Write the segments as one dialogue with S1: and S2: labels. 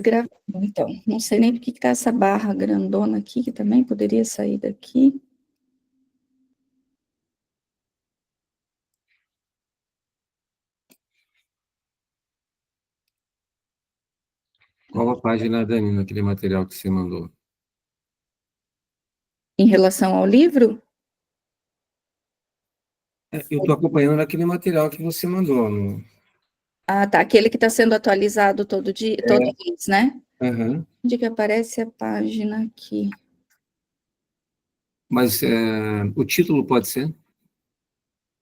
S1: Gravando, então. Não sei nem porque que tá essa barra grandona aqui, que também poderia sair daqui.
S2: Qual a página, Dani, naquele material que você mandou?
S1: Em relação ao livro,
S2: Eu estou acompanhando naquele material que você mandou.
S1: tá, aquele que está sendo atualizado todo dia, toda vez, né?
S2: Uhum.
S1: Onde que aparece a página aqui?
S2: Mas o título pode ser?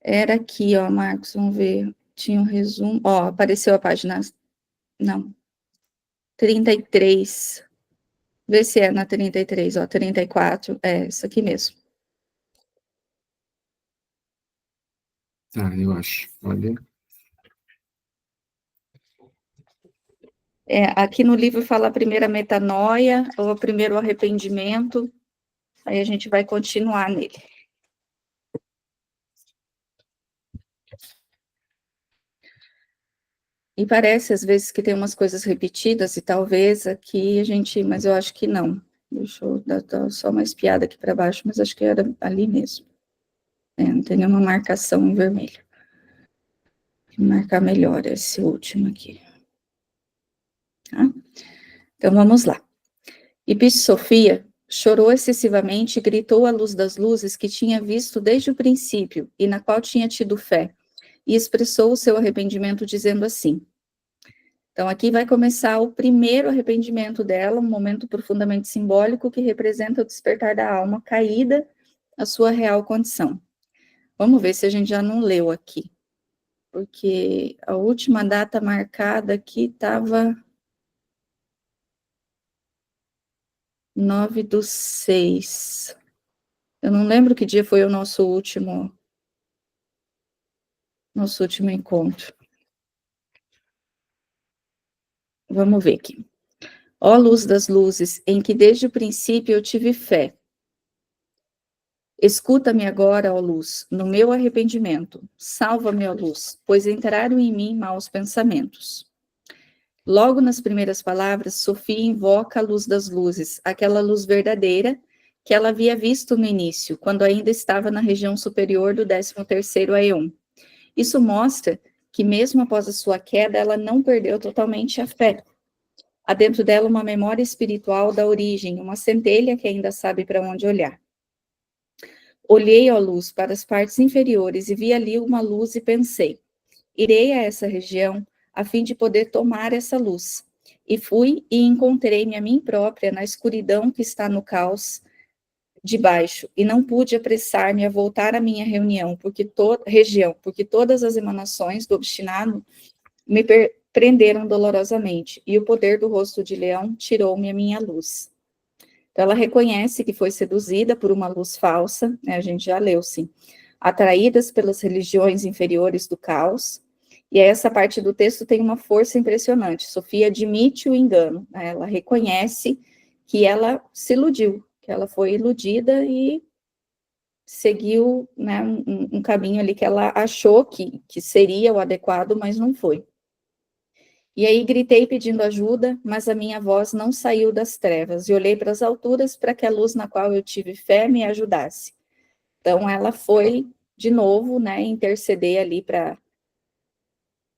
S1: Era aqui, ó, Marcos, vamos ver. Tinha um resumo. Ó, apareceu a página. Não. 33. Vê se é na 33, ó, 34. É, isso aqui mesmo.
S2: Tá, eu acho. Olha.
S1: Aqui no livro fala a primeira metanoia, ou o primeiro arrependimento. Aí a gente vai continuar nele. E parece, às vezes, que tem umas coisas repetidas, e talvez aqui a gente... Mas eu acho que não. Deixa eu dar só uma espiada aqui para baixo, mas acho que era ali mesmo. Não tem nenhuma marcação em vermelho. Vou marcar melhor esse último aqui. Tá? Então, vamos lá. Sofia chorou excessivamente e gritou à luz das luzes que tinha visto desde o princípio e na qual tinha tido fé, e expressou o seu arrependimento dizendo assim. Então, aqui vai começar o primeiro arrependimento dela, um momento profundamente simbólico que representa o despertar da alma caída à sua real condição. Vamos ver se a gente já não leu aqui, porque a última data marcada aqui estava 9/6. Eu não lembro que dia foi o nosso último encontro. Vamos ver aqui. Ó luz das luzes, em que desde o princípio eu tive fé. Escuta-me agora, ó luz, no meu arrependimento. Salva-me, ó luz, pois entraram em mim maus pensamentos. Logo nas primeiras palavras, Sofia invoca a luz das luzes, aquela luz verdadeira que ela havia visto no início, quando ainda estava na região superior do 13º Aeon. Isso mostra que mesmo após a sua queda, ela não perdeu totalmente a fé. Há dentro dela uma memória espiritual da origem, uma centelha que ainda sabe para onde olhar. Olhei, ó luz, para as partes inferiores e vi ali uma luz e pensei, irei a essa região a fim de poder tomar essa luz. E fui e encontrei-me a mim própria na escuridão que está no caos de baixo, e não pude apressar-me a voltar à minha reunião, porque todas as emanações do obstinado me prenderam dolorosamente, e o poder do rosto de leão tirou-me a minha luz. Então, ela reconhece que foi seduzida por uma luz falsa, né, a gente já leu, sim, atraídas pelas religiões inferiores do caos, e essa parte do texto tem uma força impressionante. Sofia admite o engano, né, ela reconhece que ela se iludiu, que ela foi iludida e seguiu, né, um caminho ali que ela achou que seria o adequado, mas não foi. E aí gritei pedindo ajuda, mas a minha voz não saiu das trevas, e olhei para as alturas para que a luz na qual eu tive fé me ajudasse. Então, ela foi, de novo, né, interceder ali para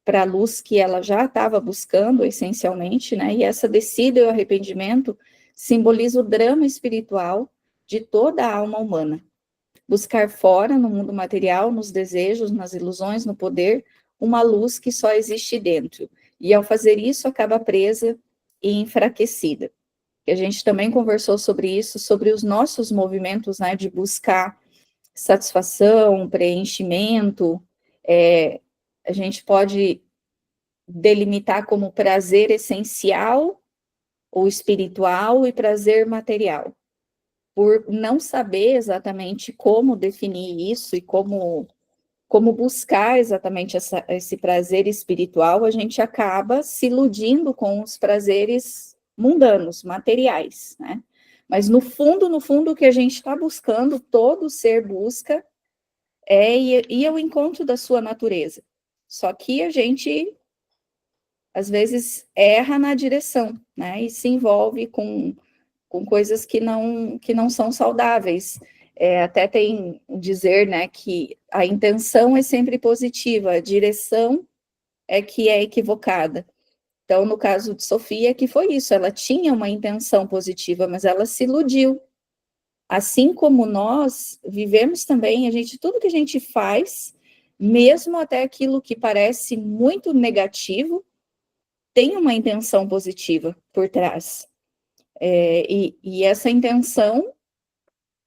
S1: a luz que ela já estava buscando, essencialmente, né, e essa descida e o arrependimento simboliza o drama espiritual de toda a alma humana. Buscar fora, no mundo material, nos desejos, nas ilusões, no poder, uma luz que só existe dentro. E ao fazer isso, acaba presa e enfraquecida. E a gente também conversou sobre isso, sobre os nossos movimentos, né, de buscar satisfação, preenchimento. A gente pode delimitar como prazer essencial ou espiritual e prazer material. Por não saber exatamente como definir isso e como buscar exatamente esse prazer espiritual, a gente acaba se iludindo com os prazeres mundanos, materiais, né? Mas no fundo, o que a gente está buscando, todo ser busca, ir ao encontro da sua natureza. Só que a gente às vezes erra na direção, né? E se envolve com coisas que não são saudáveis. Até tem dizer, né, que a intenção é sempre positiva, a direção é que é equivocada. Então, no caso de Sofia, que foi isso, ela tinha uma intenção positiva, mas ela se iludiu. Assim como nós vivemos também, tudo que a gente faz, mesmo até aquilo que parece muito negativo, tem uma intenção positiva por trás. E essa intenção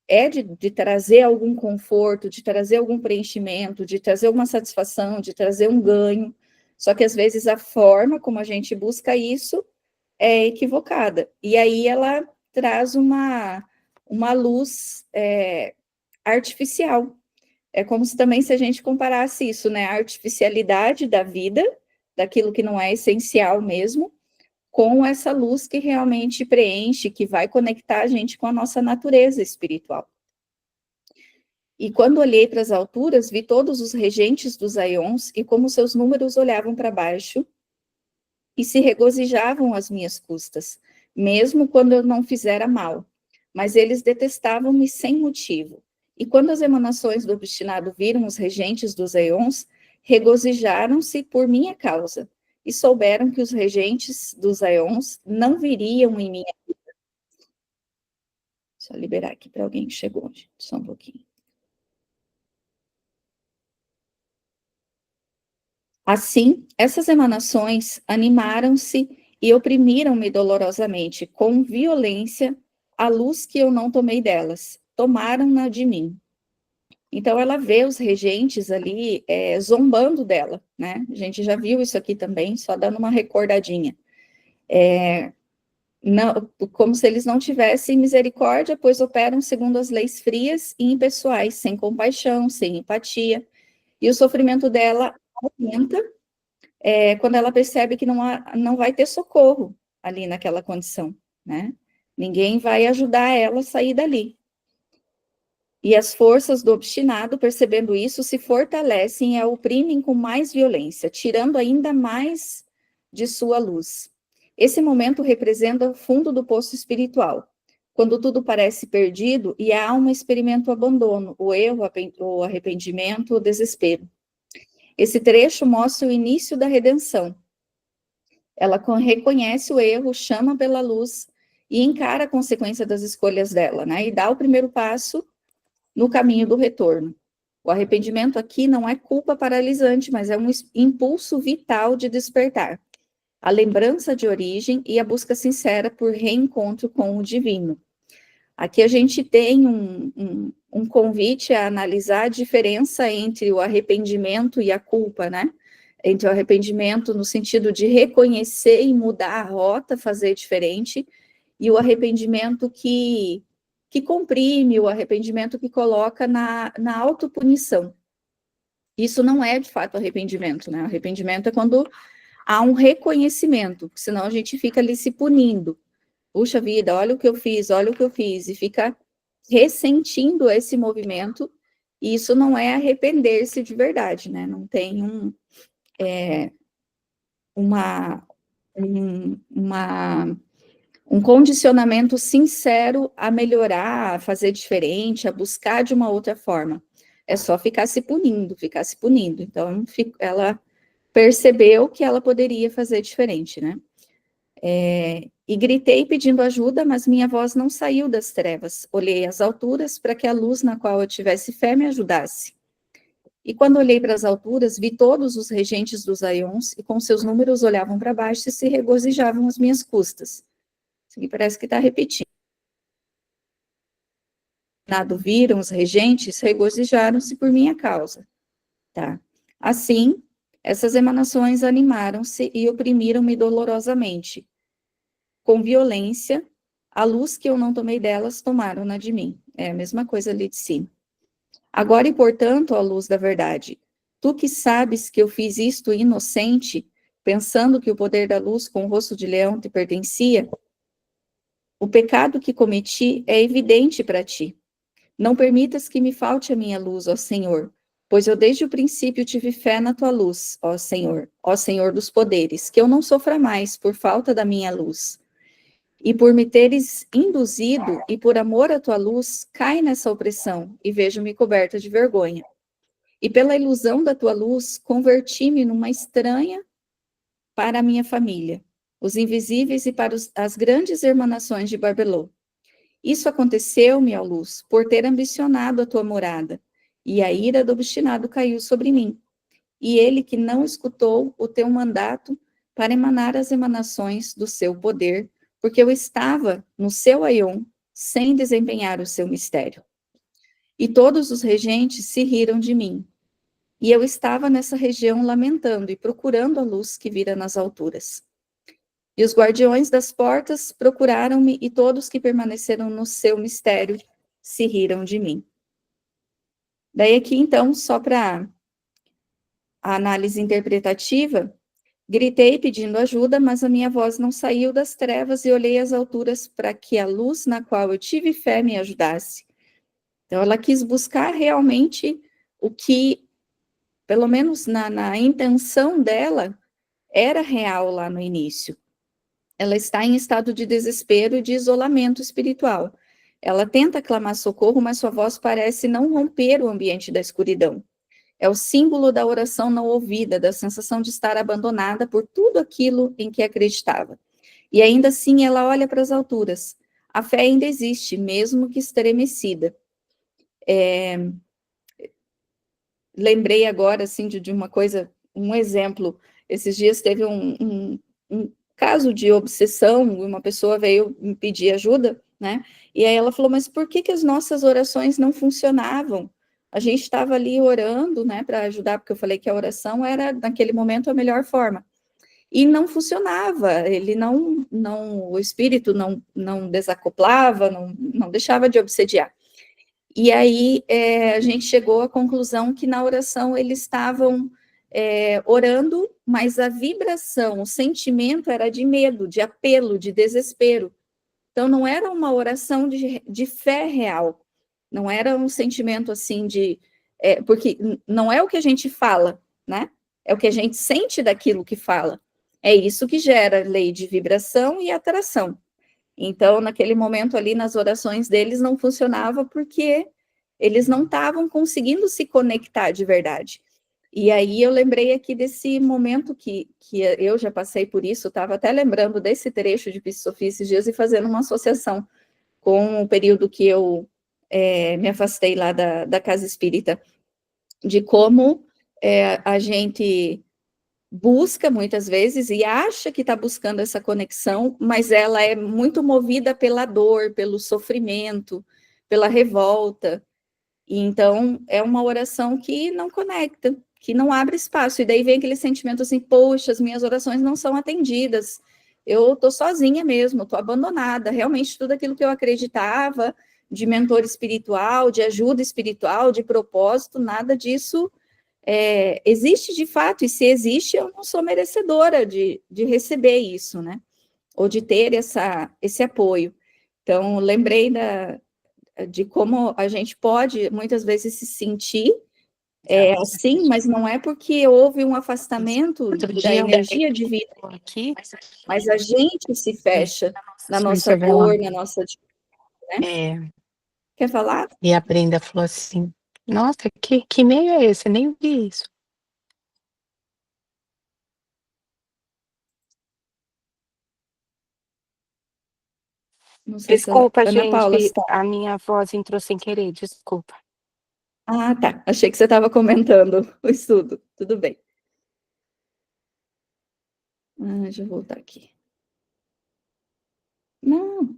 S1: é de trazer algum conforto, de trazer algum preenchimento, de trazer uma satisfação, de trazer um ganho. Só que às vezes a forma como a gente busca isso é equivocada. E aí ela traz uma luz artificial. É como se também se a gente comparasse isso, né? A artificialidade da vida, daquilo que não é essencial mesmo, com essa luz que realmente preenche, que vai conectar a gente com a nossa natureza espiritual. E quando olhei para as alturas, vi todos os regentes dos aions e como seus números olhavam para baixo e se regozijavam às minhas custas, mesmo quando eu não fizera mal. Mas eles detestavam-me sem motivo. E quando as emanações do obstinado viram os regentes dos aions, regozijaram-se por minha causa e souberam que os regentes dos aions não viriam em minha vida. Deixa eu liberar aqui para alguém que chegou, gente, só um pouquinho. Assim, essas emanações animaram-se e oprimiram-me dolorosamente, com violência, a luz que eu não tomei delas, tomaram-na de mim. Então, ela vê os regentes ali zombando dela, né? A gente já viu isso aqui também, só dando uma recordadinha. Não, como se eles não tivessem misericórdia, pois operam segundo as leis frias e impessoais, sem compaixão, sem empatia. E o sofrimento dela aumenta quando ela percebe que não vai ter socorro ali naquela condição, né? Ninguém vai ajudar ela a sair dali. E as forças do obstinado, percebendo isso, se fortalecem e a oprimem com mais violência, tirando ainda mais de sua luz. Esse momento representa o fundo do poço espiritual, quando tudo parece perdido e a alma experimenta o abandono, o erro, o arrependimento, o desespero. Esse trecho mostra o início da redenção. Ela reconhece o erro, chama pela luz e encara a consequência das escolhas dela, né? E dá o primeiro passo no caminho do retorno. O arrependimento aqui não é culpa paralisante, mas é um impulso vital de despertar. A lembrança de origem e a busca sincera por reencontro com o divino. Aqui a gente tem um convite a analisar a diferença entre o arrependimento e a culpa, né? Entre o arrependimento no sentido de reconhecer e mudar a rota, fazer diferente, e o arrependimento que comprime, o arrependimento que coloca na autopunição. Isso não é, de fato, arrependimento, né? Arrependimento é quando há um reconhecimento, senão a gente fica ali se punindo. Puxa vida, olha o que eu fiz, e fica ressentindo esse movimento, e isso não é arrepender-se de verdade, né? Não tem um condicionamento sincero a melhorar, a fazer diferente, a buscar de uma outra forma. É só ficar se punindo. Então, ela percebeu que ela poderia fazer diferente, né? E gritei pedindo ajuda, mas minha voz não saiu das trevas. Olhei às alturas para que a luz na qual eu tivesse fé me ajudasse. E quando olhei para as alturas, vi todos os regentes dos aions e com seus números olhavam para baixo e se regozijavam às minhas custas. Isso aqui parece que está repetindo. Nada viram os regentes, regozijaram-se por minha causa. Tá? Assim, essas emanações animaram-se e oprimiram-me dolorosamente. Com violência, a luz que eu não tomei delas tomaram-na de mim. É a mesma coisa ali de cima. Agora, e portanto, ó luz da verdade, tu que sabes que eu fiz isto inocente, pensando que o poder da luz com o rosto de leão te pertencia, o pecado que cometi é evidente para ti. Não permitas que me falte a minha luz, ó Senhor, Pois eu desde o princípio tive fé na tua luz, ó Senhor dos poderes, que eu não sofra mais por falta da minha luz. E por me teres induzido, e por amor à tua luz, cai nessa opressão, e vejo-me coberta de vergonha. E pela ilusão da tua luz, converti-me numa estranha para a minha família, os invisíveis e para as grandes emanações de Barbelô. Isso aconteceu-me, ó luz, por ter ambicionado a tua morada, e a ira do obstinado caiu sobre mim. E ele que não escutou o teu mandato para emanar as emanações do seu poder, porque eu estava no seu aion, sem desempenhar o seu mistério. E todos os regentes se riram de mim. E eu estava nessa região lamentando e procurando a luz que vira nas alturas. E os guardiões das portas procuraram-me, e todos que permaneceram no seu mistério se riram de mim. Daí aqui, então, só para a análise interpretativa, gritei pedindo ajuda, mas a minha voz não saiu das trevas e olhei às alturas para que a luz na qual eu tive fé me ajudasse. Então, ela quis buscar realmente o que, pelo menos na intenção dela, era real lá no início. Ela está em estado de desespero e de isolamento espiritual. Ela tenta clamar socorro, mas sua voz parece não romper o ambiente da escuridão. É o símbolo da oração não ouvida, da sensação de estar abandonada por tudo aquilo em que acreditava. E ainda assim ela olha para as alturas. A fé ainda existe, mesmo que estremecida. Lembrei agora, assim, de uma coisa, um exemplo. Esses dias teve um caso de obsessão, uma pessoa veio me pedir ajuda, né? E aí ela falou, mas por que as nossas orações não funcionavam? A gente estava ali orando, né, para ajudar, porque eu falei que a oração era, naquele momento, a melhor forma. E não funcionava, ele o espírito não desacoplava, não deixava de obsediar. E aí a gente chegou à conclusão que na oração eles estavam orando, mas a vibração, o sentimento era de medo, de apelo, de desespero. Então não era uma oração de fé real, não era um sentimento assim porque não é o que a gente fala, né? É o que a gente sente daquilo que fala. É isso que gera lei de vibração e atração. Então, naquele momento ali, nas orações deles, não funcionava porque eles não estavam conseguindo se conectar de verdade. E aí eu lembrei aqui desse momento que eu já passei por isso, estava até lembrando desse trecho de Psicosofia esses dias e fazendo uma associação com o período que eu me afastei lá da casa espírita, de como a gente busca muitas vezes e acha que está buscando essa conexão, mas ela é muito movida pela dor, pelo sofrimento, pela revolta. E então é uma oração que não conecta, que não abre espaço. E daí vem aquele sentimento assim: poxa, as minhas orações não são atendidas. Eu estou sozinha mesmo, estou abandonada. Realmente tudo aquilo que eu acreditava de mentor espiritual, de ajuda espiritual, de propósito, nada disso existe de fato, e se existe, eu não sou merecedora de receber isso, né? Ou de ter esse apoio. Então, lembrei de como a gente pode, muitas vezes, se sentir assim, mas não é porque houve um afastamento da energia divina aqui, mas a gente se fecha na nossa dor, na nossa... Né? Quer falar?
S3: E a Brenda falou assim, nossa, que e-mail é esse? Eu nem vi isso.
S1: Não sei
S3: Desculpa,
S1: se Ana Paula,
S3: gente, a minha voz entrou sem querer, desculpa.
S1: Ah, tá. Achei que você estava comentando o estudo. Tudo bem. Deixa eu voltar aqui. Não.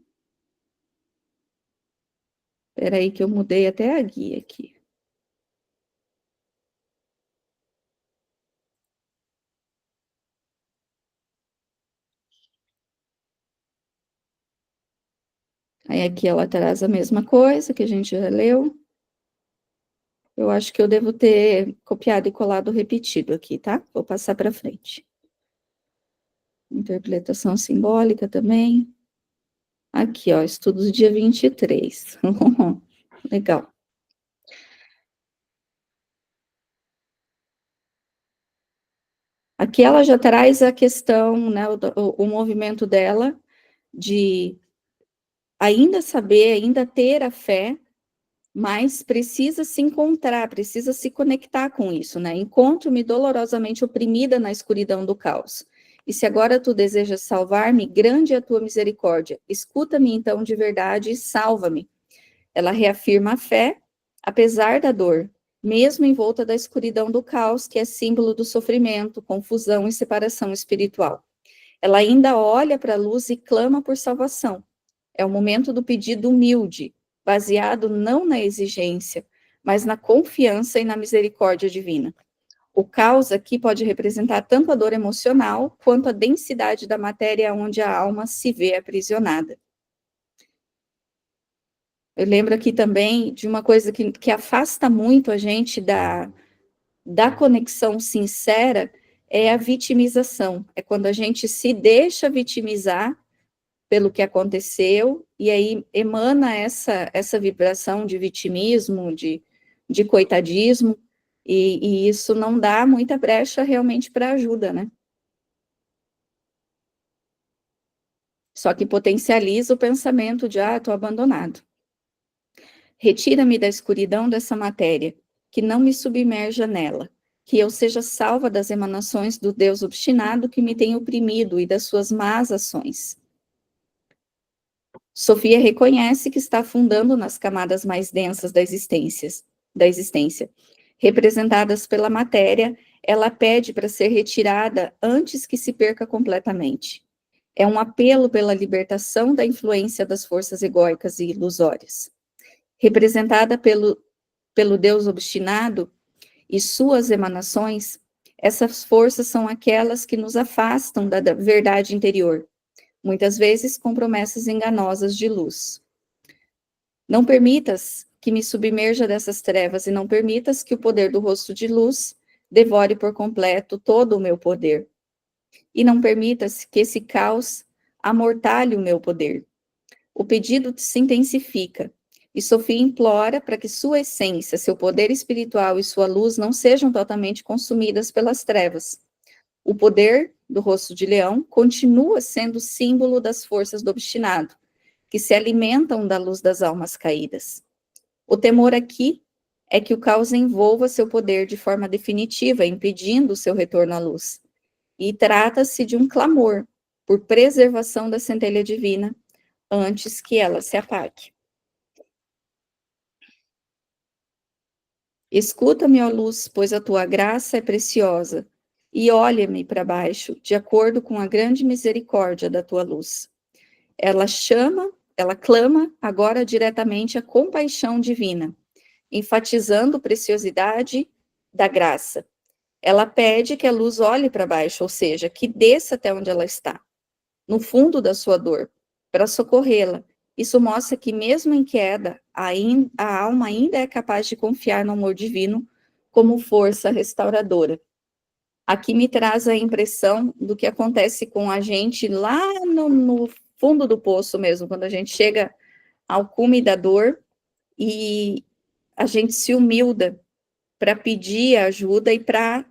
S1: Espera aí que eu mudei até a guia aqui. Aí aqui ela traz a mesma coisa que a gente já leu. Eu acho que eu devo ter copiado e colado repetido aqui, tá? Vou passar para frente. Interpretação simbólica também. Aqui, ó, estudos dia 23. Legal. Aqui ela já traz a questão, né, o movimento dela de ainda saber, ainda ter a fé, mas precisa se encontrar, precisa se conectar com isso, né? Encontro-me dolorosamente oprimida na escuridão do caos. E se agora tu desejas salvar-me, grande é a tua misericórdia. Escuta-me então de verdade e salva-me. Ela reafirma a fé, apesar da dor, mesmo envolta da escuridão do caos, que é símbolo do sofrimento, confusão e separação espiritual. Ela ainda olha para a luz e clama por salvação. É o momento do pedido humilde, baseado não na exigência, mas na confiança e na misericórdia divina. O caos aqui pode representar tanto a dor emocional quanto a densidade da matéria onde a alma se vê aprisionada. Eu lembro aqui também de uma coisa que afasta muito a gente da conexão sincera, é a vitimização. É quando a gente se deixa vitimizar pelo que aconteceu, e aí emana essa vibração de vitimismo, de coitadismo, e isso não dá muita brecha realmente para ajuda, né? Só que potencializa o pensamento de, estou abandonado. Retira-me da escuridão dessa matéria, que não me submerja nela, que eu seja salva das emanações do Deus obstinado que me tem oprimido e das suas más ações. Sofia reconhece que está afundando nas camadas mais densas da existência. Representadas pela matéria, ela pede para ser retirada antes que se perca completamente. É um apelo pela libertação da influência das forças egóicas e ilusórias. Representada pelo Deus obstinado e suas emanações, essas forças são aquelas que nos afastam da verdade interior, muitas vezes com promessas enganosas de luz. Não permitas que me submerja dessas trevas e não permitas que o poder do rosto de luz devore por completo todo o meu poder. E não permitas que esse caos amortalhe o meu poder. O pedido se intensifica, e Sofia implora para que sua essência, seu poder espiritual e sua luz não sejam totalmente consumidas pelas trevas. O poder do rosto de leão continua sendo símbolo das forças do obstinado, que se alimentam da luz das almas caídas. O temor aqui é que o caos envolva seu poder de forma definitiva, impedindo o seu retorno à luz. E trata-se de um clamor por preservação da centelha divina antes que ela se apague. Escuta-me, ó luz, pois a tua graça é preciosa, e olha-me para baixo, de acordo com a grande misericórdia da tua luz. Ela clama agora diretamente a compaixão divina, enfatizando a preciosidade da graça. Ela pede que a luz olhe para baixo, ou seja, que desça até onde ela está, no fundo da sua dor, para socorrê-la. Isso mostra que, mesmo em queda, a alma ainda é capaz de confiar no amor divino como força restauradora. Aqui me traz a impressão do que acontece com a gente lá no fundo do poço mesmo, quando a gente chega ao cume da dor e a gente se humilda para pedir ajuda e para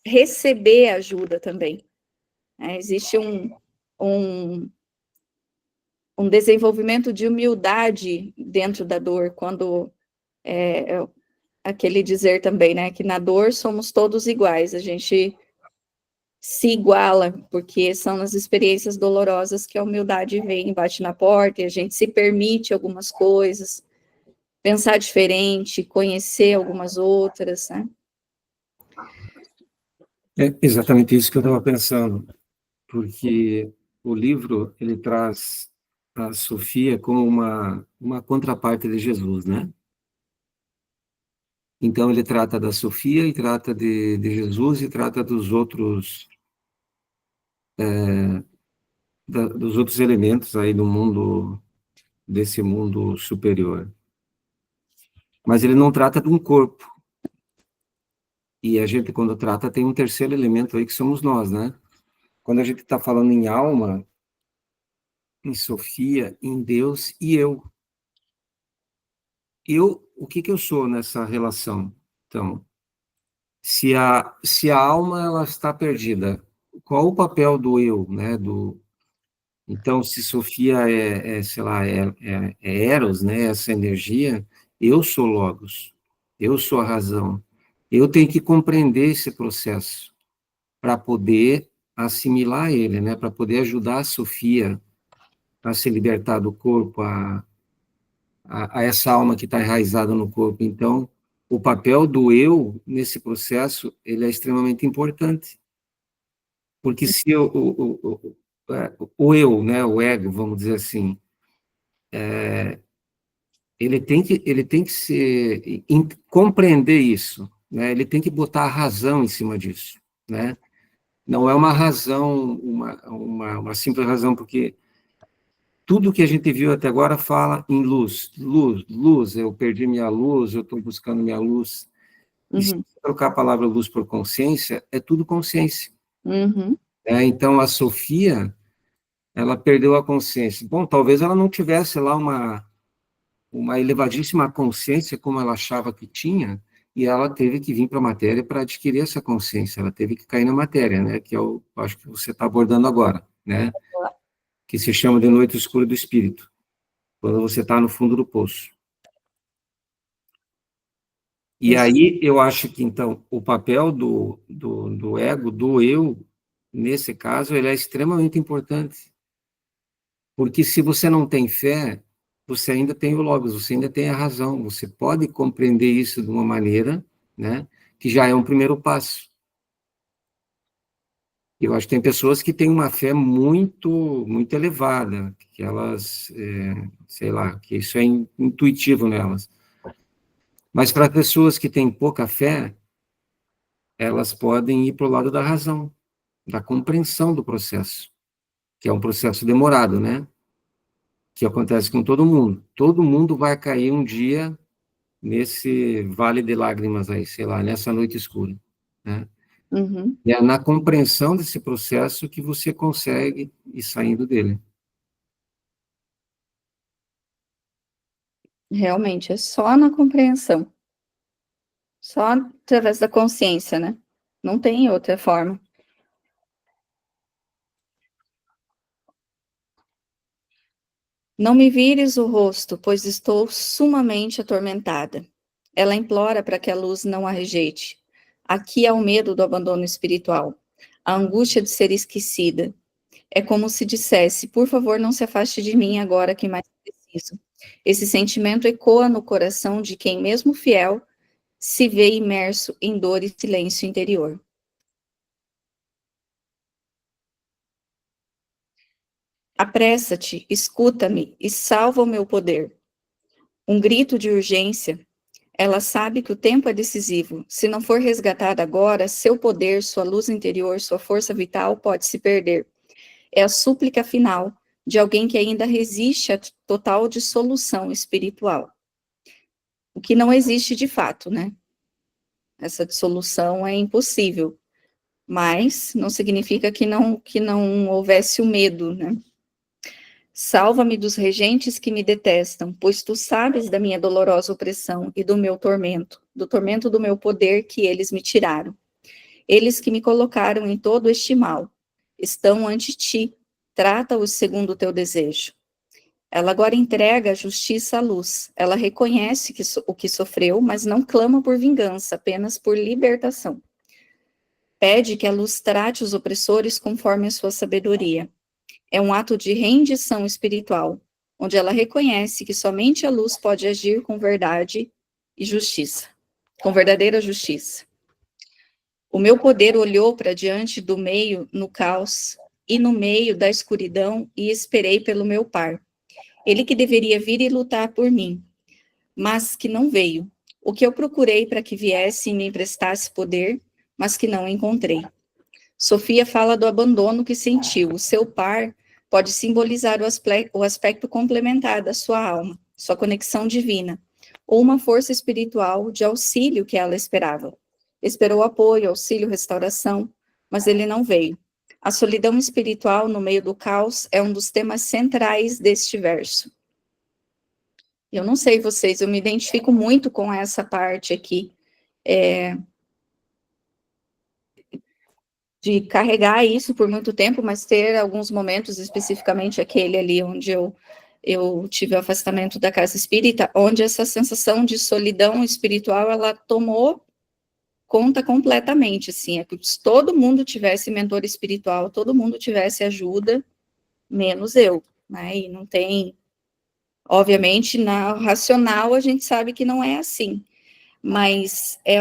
S1: receber ajuda também. Existe um desenvolvimento de humildade dentro da dor, quando aquele dizer também, né, que na dor somos todos iguais, a gente se iguala, porque são nas experiências dolorosas que a humildade vem, bate na porta, e a gente se permite algumas coisas, pensar diferente, conhecer algumas outras, né?
S2: É exatamente isso que eu estava pensando, porque o livro ele traz a Sofia como uma contraparte de Jesus, né? Então ele trata da Sofia e trata de Jesus e trata dos outros dos outros elementos aí do mundo, desse mundo superior. Mas ele não trata de um corpo. E a gente, quando trata, tem um terceiro elemento aí que somos nós, né? Quando a gente está falando em alma, em Sofia, em Deus e eu. Eu, o que que eu sou nessa relação? Então, Se a alma ela está perdida, qual o papel do eu, né? Então, se Sofia sei lá, é Eros, né? Essa energia, eu sou Logos, eu sou a razão. Eu tenho que compreender esse processo para poder assimilar ele, né? Para poder ajudar a Sofia a se libertar do corpo, a essa alma que está enraizada no corpo. Então, o papel do eu nesse processo, ele é extremamente importante. Porque se o eu, né, o ego, vamos dizer assim, ele tem que compreender isso, né? Ele tem que botar a razão em cima disso, né? Não é uma razão, uma simples razão, porque tudo que a gente viu até agora fala em luz, luz, luz, eu perdi minha luz, eu estou buscando minha luz. E se
S1: Uhum,
S2: trocar a palavra luz por consciência, é tudo consciência.
S1: uhum,
S2: Né? Então, a Sofia, ela perdeu a consciência. Bom, talvez ela não tivesse lá uma elevadíssima consciência como ela achava que tinha, e ela teve que vir para a matéria para adquirir essa consciência, ela teve que cair na matéria, né? Que é acho que você está abordando agora, né? Que se chama de noite escura do espírito, quando você está no fundo do poço. E
S1: isso.
S2: aí eu acho que, então, o papel do ego, do eu, nesse caso, ele é extremamente importante. Porque se você não tem fé, você ainda tem o logos, você ainda tem a razão, você pode compreender isso de uma maneira, né, que já é um primeiro passo. Eu acho que tem pessoas que têm uma fé muito, muito elevada, que elas, sei lá, que isso é intuitivo nelas. Mas para pessoas que têm pouca fé, elas podem ir para o lado da razão, da compreensão do processo, que é um processo demorado, né? Que acontece com todo mundo. Todo mundo vai cair um dia nesse vale de lágrimas aí, sei lá, nessa noite escura, né?
S1: Uhum.
S2: E é na compreensão desse processo que você consegue ir saindo dele.
S1: Realmente, é só na compreensão. Só através da consciência, né? Não tem outra forma. Não me vires o rosto, pois estou sumamente atormentada. Ela implora para que a luz não a rejeite. Aqui há o medo do abandono espiritual, a angústia de ser esquecida. É como se dissesse: por favor, não se afaste de mim agora que mais preciso. Esse sentimento ecoa no coração de quem, mesmo fiel, se vê imerso em dor e silêncio interior. Apressa-te, escuta-me e salva o meu poder. Um grito de urgência. Ela sabe que o tempo é decisivo. Se não for resgatada agora, seu poder, sua luz interior, sua força vital pode se perder. É a súplica final de alguém que ainda resiste à total dissolução espiritual. O que não existe de fato, né? Essa dissolução é impossível, mas não significa que não houvesse o medo, né? Salva-me dos regentes que me detestam, pois tu sabes da minha dolorosa opressão e do meu tormento, do tormento do meu poder que eles me tiraram. Eles que me colocaram em todo este mal, estão ante ti, trata-os segundo o teu desejo. Ela agora entrega a justiça à luz. Ela reconhece o que sofreu, mas não clama por vingança, apenas por libertação. Pede que a luz trate os opressores conforme a sua sabedoria. É um ato de rendição espiritual, onde ela reconhece que somente a luz pode agir com verdade e justiça, com verdadeira justiça. O meu poder olhou para diante do meio no caos e no meio da escuridão e esperei pelo meu par. Ele que deveria vir e lutar por mim, mas que não veio. O que eu procurei para que viesse e me emprestasse poder, mas que não encontrei. Sofia fala do abandono que sentiu. O seu par pode simbolizar o aspecto complementar da sua alma, sua conexão divina, ou uma força espiritual de auxílio que ela esperava. Esperou apoio, auxílio, restauração, mas ele não veio. A solidão espiritual no meio do caos é um dos temas centrais deste verso. Eu não sei vocês, eu me identifico muito com essa parte aqui. de carregar isso por muito tempo, mas ter alguns momentos, especificamente aquele ali onde eu tive o afastamento da casa espírita, onde essa sensação de solidão espiritual, ela tomou conta completamente, assim, é como se todo mundo tivesse mentor espiritual, todo mundo tivesse ajuda, menos eu, né, e não tem, obviamente, na racional a gente sabe que não é assim, mas é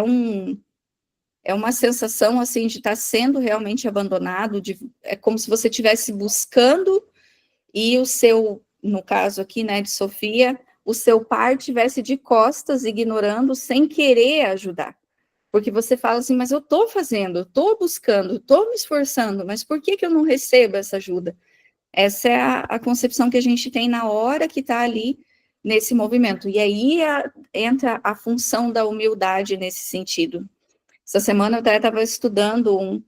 S1: uma sensação, assim, de estar sendo realmente abandonado, é como se você estivesse buscando, e o seu, no caso aqui, né, de Sofia, o seu par estivesse de costas, ignorando, sem querer ajudar. Porque você fala assim, mas eu estou fazendo, estou buscando, estou me esforçando, mas por que eu não recebo essa ajuda? Essa é a concepção que a gente tem na hora que está ali nesse movimento. E aí entra a função da humildade nesse sentido. Essa semana eu até estava estudando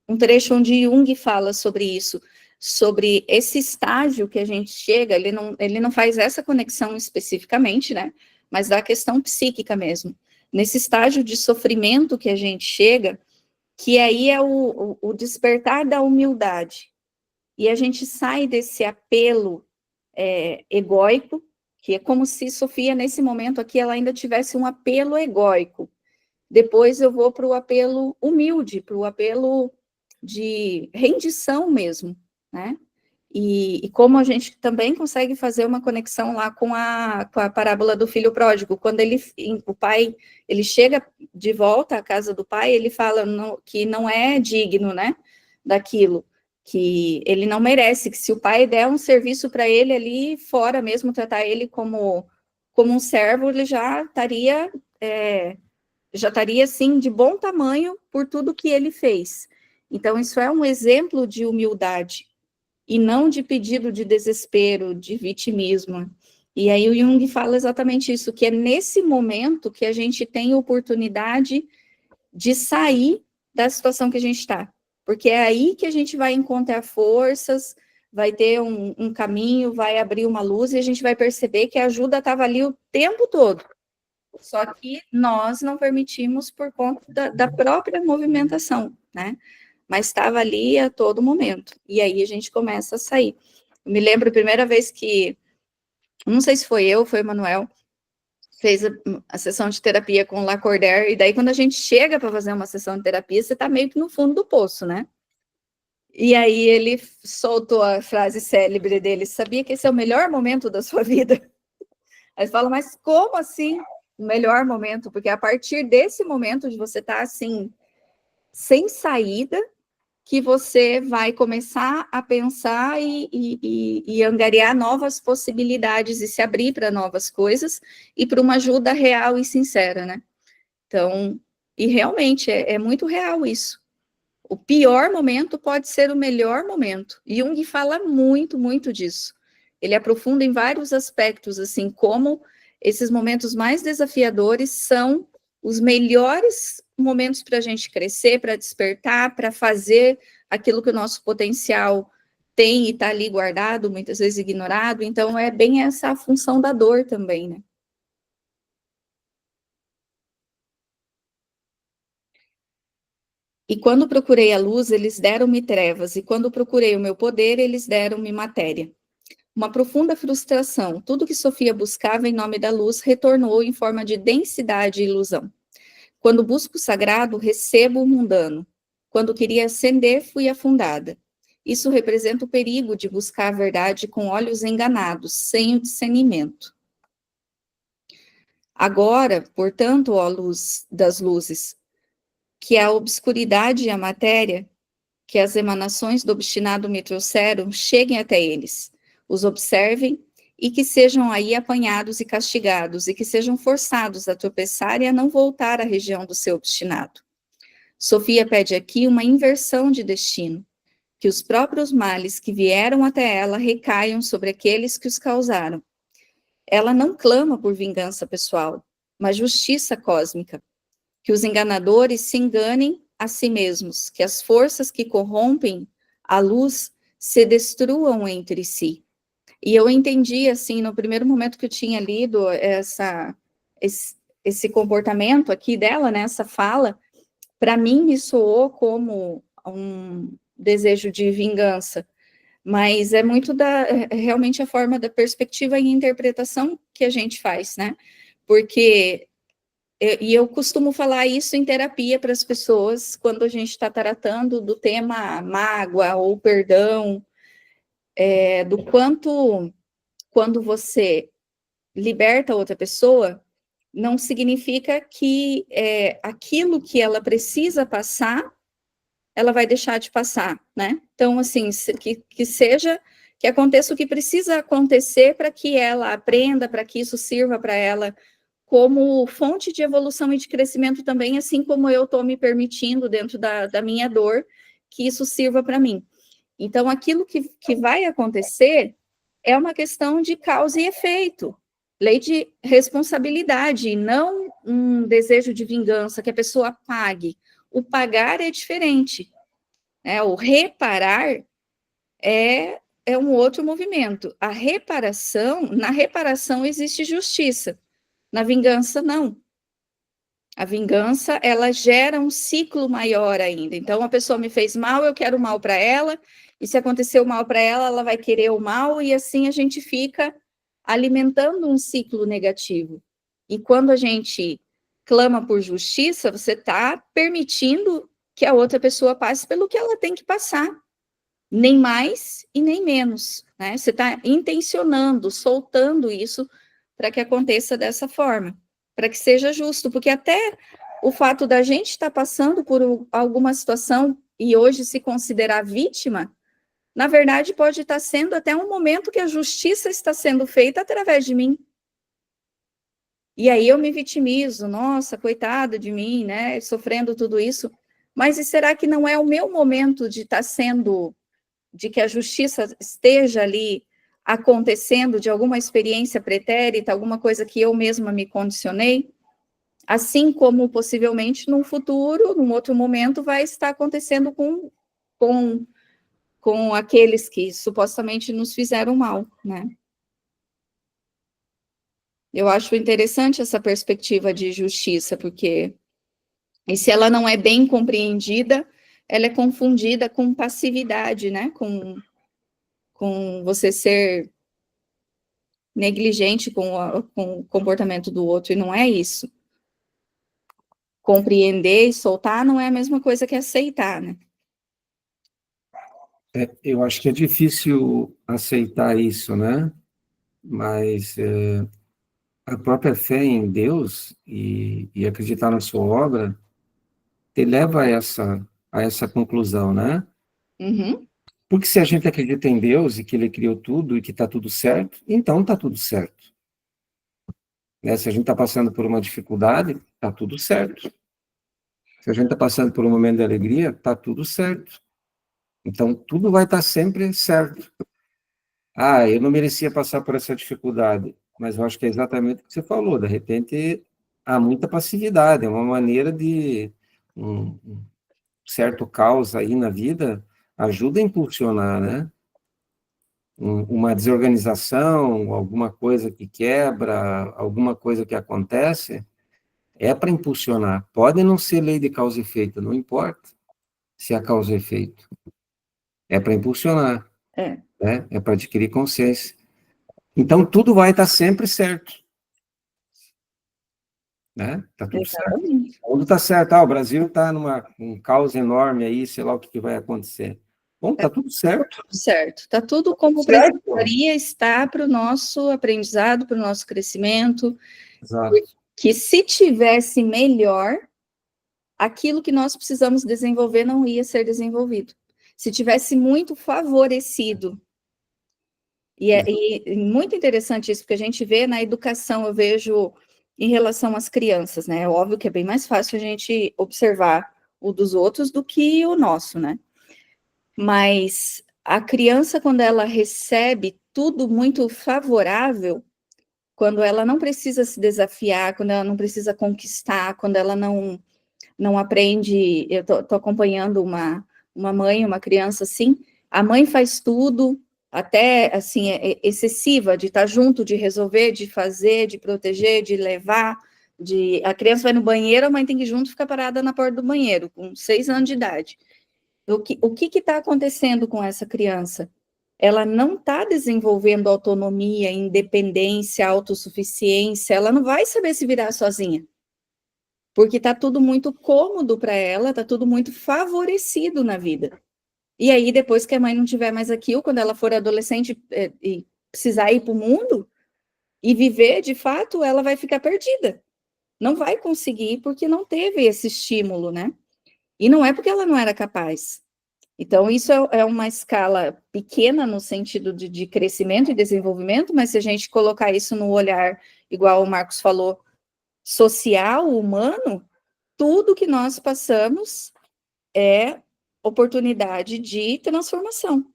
S1: um trecho onde Jung fala sobre isso, sobre esse estágio que a gente chega, ele não faz essa conexão especificamente, né, mas da questão psíquica mesmo. Nesse estágio de sofrimento que a gente chega, que aí é o despertar da humildade, e a gente sai desse apelo egóico, que é como se Sofia, nesse momento aqui, ela ainda tivesse um apelo egóico. Depois eu vou para o apelo humilde, para o apelo de rendição mesmo, né? E como a gente também consegue fazer uma conexão lá com a parábola do filho pródigo, quando o pai, ele chega de volta à casa do pai, ele fala que não é digno, né, daquilo, que ele não merece, que se o pai der um serviço para ele ali fora mesmo, tratar ele como um servo, ele já estaria, assim, de bom tamanho por tudo que ele fez. Então, isso é um exemplo de humildade, e não de pedido de desespero, de vitimismo. E aí o Jung fala exatamente isso, que é nesse momento que a gente tem oportunidade de sair da situação que a gente está, porque é aí que a gente vai encontrar forças, vai ter um caminho, vai abrir uma luz, e a gente vai perceber que a ajuda estava ali o tempo todo, só que nós não permitimos por conta da própria movimentação, né? Mas estava ali a todo momento. E aí a gente começa a sair. Eu me lembro a primeira vez que, não sei se foi eu, foi o Manuel, fez a sessão de terapia com o Lacordaire, e daí quando a gente chega para fazer uma sessão de terapia, você está meio que no fundo do poço, né? E aí ele soltou a frase célebre dele, sabia que esse é o melhor momento da sua vida? Aí você fala, mas como assim o melhor momento? Porque a partir desse momento de você estar assim, sem saída, que você vai começar a pensar e angariar novas possibilidades e se abrir para novas coisas e para uma ajuda real e sincera, né? Então, e realmente é muito real isso. O pior momento pode ser o melhor momento. Jung fala muito, muito disso. Ele aprofunda em vários aspectos, assim, como esses momentos mais desafiadores são os melhores momentos para a gente crescer, para despertar, para fazer aquilo que o nosso potencial tem e está ali guardado, muitas vezes ignorado. Então, é bem essa a função da dor também, né? E quando procurei a luz, eles deram-me trevas, e quando procurei o meu poder, eles deram-me matéria. Uma profunda frustração. Tudo que Sofia buscava em nome da luz retornou em forma de densidade e ilusão. Quando busco o sagrado, recebo o mundano. Quando queria ascender, fui afundada. Isso representa o perigo de buscar a verdade com olhos enganados, sem o discernimento. Agora, portanto, ó luz das luzes, que a obscuridade e a matéria, que as emanações do obstinado me trouxeram, cheguem até eles, os observem, e que sejam aí apanhados e castigados, e que sejam forçados a tropeçar e a não voltar à região do seu obstinado. Sofia pede aqui uma inversão de destino, que os próprios males que vieram até ela recaiam sobre aqueles que os causaram. Ela não clama por vingança pessoal, mas justiça cósmica, que os enganadores se enganem a si mesmos, que as forças que corrompem a luz se destruam entre si. E eu entendi, assim, no primeiro momento que eu tinha lido esse comportamento aqui dela, né, essa fala, para mim me soou como um desejo de vingança, mas é muito realmente a forma da perspectiva e interpretação que a gente faz, né? Porque, e eu costumo falar isso em terapia para as pessoas, quando a gente está tratando do tema mágoa ou perdão, do quanto, quando você liberta outra pessoa, não significa que aquilo que ela precisa passar, ela vai deixar de passar, né? Então, assim, que aconteça o que precisa acontecer para que ela aprenda, para que isso sirva para ela como fonte de evolução e de crescimento também, assim como eu estou me permitindo dentro da minha dor, que isso sirva para mim. Então, aquilo que vai acontecer é uma questão de causa e efeito, lei de responsabilidade, e não um desejo de vingança, que a pessoa pague. O pagar é diferente, né? O reparar é um outro movimento. A reparação, na reparação existe justiça, na vingança não. A vingança, ela gera um ciclo maior ainda. Então, a pessoa me fez mal, eu quero o mal para ela, e se aconteceu mal para ela, ela vai querer o mal, e assim a gente fica alimentando um ciclo negativo. E quando a gente clama por justiça, você está permitindo que a outra pessoa passe pelo que ela tem que passar, nem mais e nem menos, né? Você está intencionando, soltando isso para que aconteça dessa forma, para que seja justo, porque até o fato da gente estar passando por alguma situação e hoje se considerar vítima, na verdade pode estar sendo até um momento que a justiça está sendo feita através de mim. E aí eu me vitimizo, nossa, coitada de mim, né, sofrendo tudo isso, mas e será que não é o meu momento de estar sendo, de que a justiça esteja ali acontecendo, de alguma experiência pretérita, alguma coisa que eu mesma me condicionei, assim como possivelmente num futuro, num outro momento, vai estar acontecendo com aqueles que supostamente nos fizeram mal, né? Eu acho interessante essa perspectiva de justiça, porque e se ela não é bem compreendida, ela é confundida com passividade, né? Com você ser negligente com o comportamento do outro, e não é isso. Compreender e soltar não é a mesma coisa que aceitar, né?
S2: Eu acho que é difícil aceitar isso, né? Mas a própria fé em Deus e acreditar na sua obra te leva a essa conclusão, né?
S1: Uhum.
S2: Porque se a gente acredita em Deus e que Ele criou tudo e que está tudo certo, então está tudo certo. Né? Se a gente está passando por uma dificuldade, está tudo certo. Se a gente está passando por um momento de alegria, está tudo certo. Então, tudo vai estar sempre certo. Ah, eu não merecia passar por essa dificuldade, mas eu acho que é exatamente o que você falou. De repente, há muita passividade, é uma maneira de um certo caos aí na vida ajuda a impulsionar, né? Uma desorganização, alguma coisa que quebra, alguma coisa que acontece, é para impulsionar. Pode não ser lei de causa e efeito, não importa se é causa e efeito. É para impulsionar,
S1: É.
S2: né? É para adquirir consciência. Então, tudo vai estar sempre certo. Né? Tá tudo
S1: Exatamente.
S2: certo. O mundo está certo. O Brasil está um caos enorme aí, sei lá o que vai acontecer. Bom, tá tudo certo.
S1: Certo. Está tudo como precisaria estar para o nosso aprendizado, para o nosso crescimento.
S2: Exato.
S1: Que se tivesse melhor, aquilo que nós precisamos desenvolver não ia ser desenvolvido. Se tivesse muito favorecido. E é muito interessante isso, porque a gente vê na educação, eu vejo em relação às crianças, né? É óbvio que é bem mais fácil a gente observar o dos outros do que o nosso, né? Mas a criança, quando ela recebe tudo muito favorável, quando ela não precisa se desafiar, quando ela não precisa conquistar, quando ela não aprende, eu tô acompanhando uma mãe, uma criança assim, a mãe faz tudo, até assim, excessiva, de estar junto, de resolver, de fazer, de proteger, de levar, A criança vai no banheiro, a mãe tem que ir junto ficar parada na porta do banheiro, com 6 anos de idade. O que está acontecendo com essa criança? Ela não está desenvolvendo autonomia, independência, autossuficiência, ela não vai saber se virar sozinha. Porque está tudo muito cômodo para ela, está tudo muito favorecido na vida. E aí, depois que a mãe não tiver mais aquilo, quando ela for adolescente e precisar ir para o mundo e viver, de fato, ela vai ficar perdida. Não vai conseguir porque não teve esse estímulo, né? E não é porque ela não era capaz. Então, isso é uma escala pequena no sentido de crescimento e desenvolvimento, mas se a gente colocar isso no olhar, igual o Marcos falou, social, humano, tudo que nós passamos é oportunidade de transformação.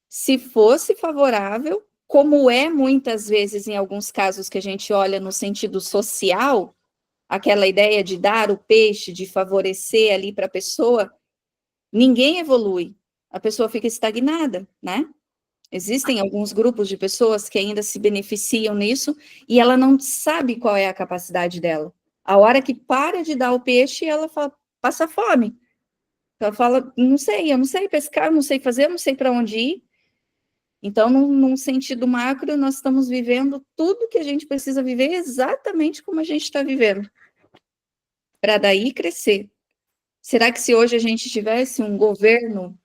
S1: Se fosse favorável, como é muitas vezes em alguns casos que a gente olha no sentido social, aquela ideia de dar o peixe, de favorecer ali para a pessoa, ninguém evolui, a pessoa fica estagnada, né? Existem alguns grupos de pessoas que ainda se beneficiam nisso e ela não sabe qual é a capacidade dela. A hora que para de dar o peixe, ela fala, passa fome. Ela fala, não sei, eu não sei pescar, eu não sei fazer, eu não sei para onde ir. Então, num sentido macro, nós estamos vivendo tudo que a gente precisa viver exatamente como a gente está vivendo, para daí crescer. Será que se hoje a gente tivesse um governo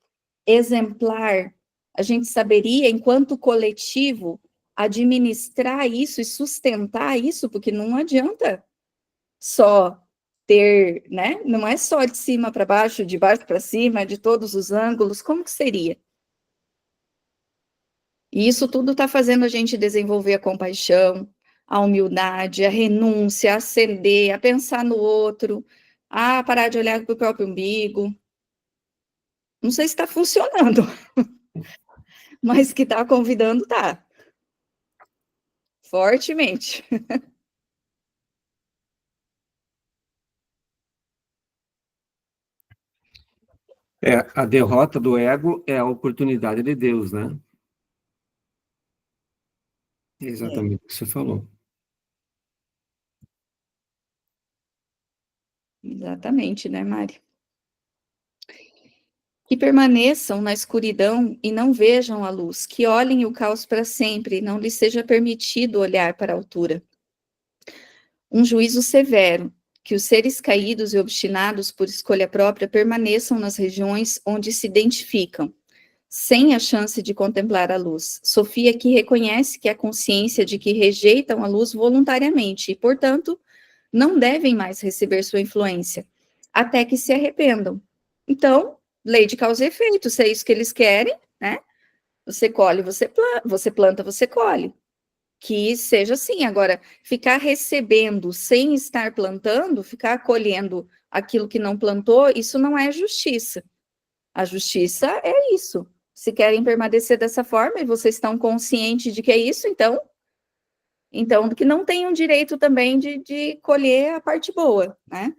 S1: exemplar, a gente saberia, enquanto coletivo, administrar isso e sustentar isso? Porque não adianta só ter, né? Não é só de cima para baixo, de baixo para cima, de todos os ângulos. Como que seria? E isso tudo está fazendo a gente desenvolver a compaixão, a humildade, a renúncia, a ceder, a pensar no outro, a parar de olhar para o próprio umbigo. Não sei se está funcionando, mas que está convidando, tá. Fortemente.
S2: A derrota do ego é a oportunidade de Deus, né? É exatamente o que você falou.
S1: Exatamente, né, Mari? Que permaneçam na escuridão e não vejam a luz, que olhem o caos para sempre e não lhes seja permitido olhar para a altura. Um juízo severo, que os seres caídos e obstinados por escolha própria permaneçam nas regiões onde se identificam, sem a chance de contemplar a luz. Sofia que reconhece que a consciência de que rejeitam a luz voluntariamente e, portanto, não devem mais receber sua influência, até que se arrependam. Então, lei de causa e efeito, se é isso que eles querem, né? Você colhe, você planta, você colhe. Que seja assim. Agora, ficar recebendo sem estar plantando, ficar colhendo aquilo que não plantou, isso não é justiça. A justiça é isso. Se querem permanecer dessa forma e vocês estão conscientes de que é isso, então que não tenham direito também de colher a parte boa, né?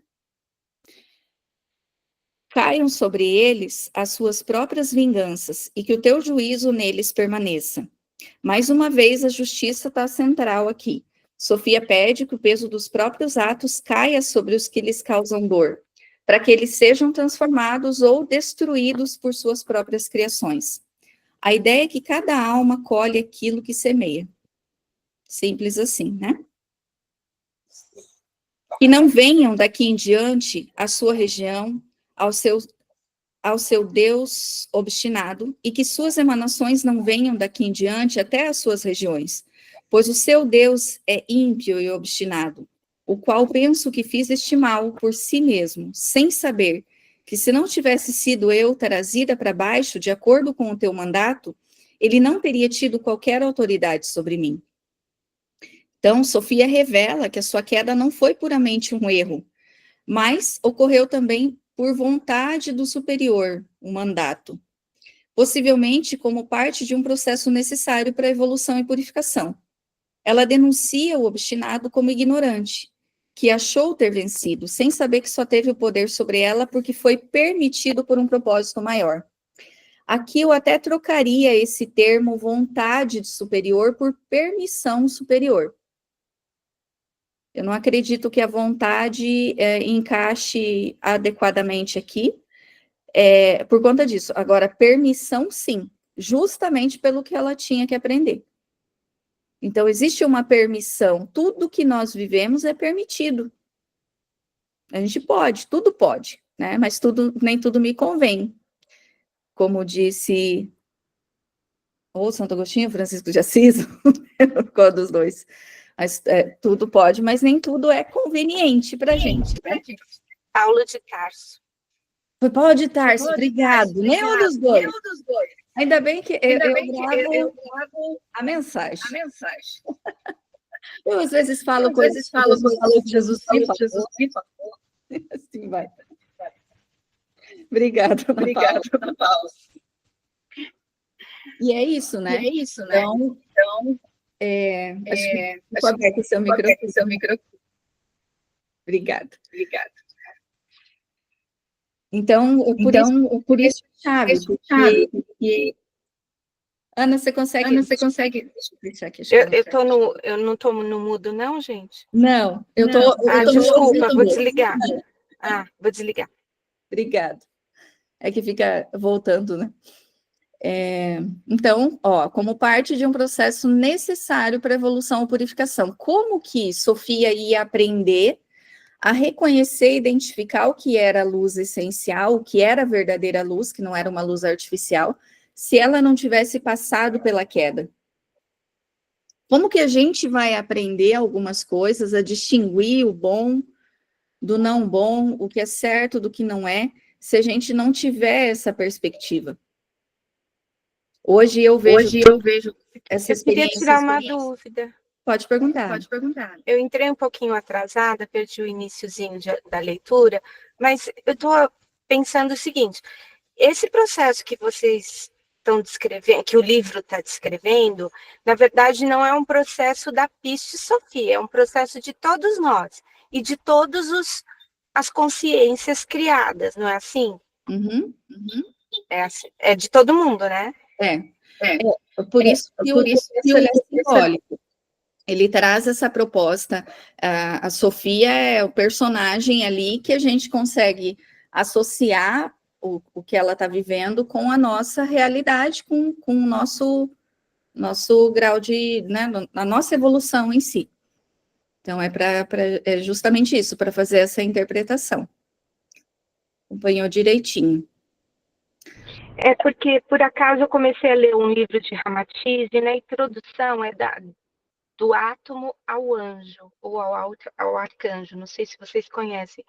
S1: Caiam sobre eles as suas próprias vinganças e que o teu juízo neles permaneça. Mais uma vez, a justiça está central aqui. Sofia pede que o peso dos próprios atos caia sobre os que lhes causam dor, para que eles sejam transformados ou destruídos por suas próprias criações. A ideia é que cada alma colhe aquilo que semeia. Simples assim, né? E não venham daqui em diante à sua região, ao seu Deus obstinado, e que suas emanações não venham daqui em diante até as suas regiões, pois o seu Deus é ímpio e obstinado, o qual penso que fiz este mal por si mesmo, sem saber que se não tivesse sido eu trazida para baixo, de acordo com o teu mandato, ele não teria tido qualquer autoridade sobre mim. Então, Sofia revela que a sua queda não foi puramente um erro, mas ocorreu também por vontade do superior, o mandato, possivelmente como parte de um processo necessário para a evolução e purificação. Ela denuncia o obstinado como ignorante, que achou ter vencido, sem saber que só teve o poder sobre ela porque foi permitido por um propósito maior. Aqui eu até trocaria esse termo vontade de superior por permissão superior. Eu não acredito que a vontade encaixe adequadamente aqui, por conta disso. Agora, permissão, sim, justamente pelo que ela tinha que aprender. Então, existe uma permissão. Tudo que nós vivemos é permitido. A gente pode, tudo pode, né? Mas nem tudo me convém. Como disse ou Santo Agostinho, Francisco de Assis, qual dos dois? Mas, tudo pode, mas nem tudo é conveniente para a gente, né?
S3: Paulo de Tarso.
S1: Foi Paulo de Tarso, obrigado. Nenhum dos dois. Ainda bem que eu gravo a mensagem. Eu, às vezes, falo coisas que Jesus me falou. Assim vai. Obrigada, Paulo. E é isso, né? Então, acho que pode aqui seu microfone. Obrigada. Então, por isso chave, porque... Ana, você consegue... Deixa eu deixar aqui.
S3: Eu não estou no mudo, não, gente?
S1: Não, eu tô...
S3: Desculpa, vou desligar. Vou desligar.
S1: Obrigada. É que fica voltando, né? Então, como parte de um processo necessário para a evolução ou purificação, como que Sofia ia aprender a reconhecer e identificar o que era a luz essencial, o que era a verdadeira luz, que não era uma luz artificial, se ela não tivesse passado pela queda? Como que a gente vai aprender algumas coisas, a distinguir o bom do não bom, o que é certo do que não é, se a gente não tiver essa perspectiva? Hoje eu vejo essa experiência.
S3: Eu queria tirar uma dúvida.
S1: Pode perguntar.
S3: Eu entrei um pouquinho atrasada, perdi o iniciozinho da leitura, mas eu estou pensando o seguinte: esse processo que vocês estão descrevendo, que o livro está descrevendo, na verdade não é um processo da Piste Sofia, é um processo de todos nós e de todas as consciências criadas, não é assim?
S1: Uhum.
S3: É de todo mundo, né?
S1: Por isso que o texto é simbólico. Ele traz essa proposta. A Sofia é o personagem ali que a gente consegue associar o que ela está vivendo com a nossa realidade, com o nosso grau de, né, a nossa evolução em si. Então, é justamente isso, para fazer essa interpretação. Acompanhou direitinho.
S3: É porque, por acaso, eu comecei a ler um livro de Ramatiz, e na introdução do átomo ao anjo, ou ao arcanjo, não sei se vocês conhecem.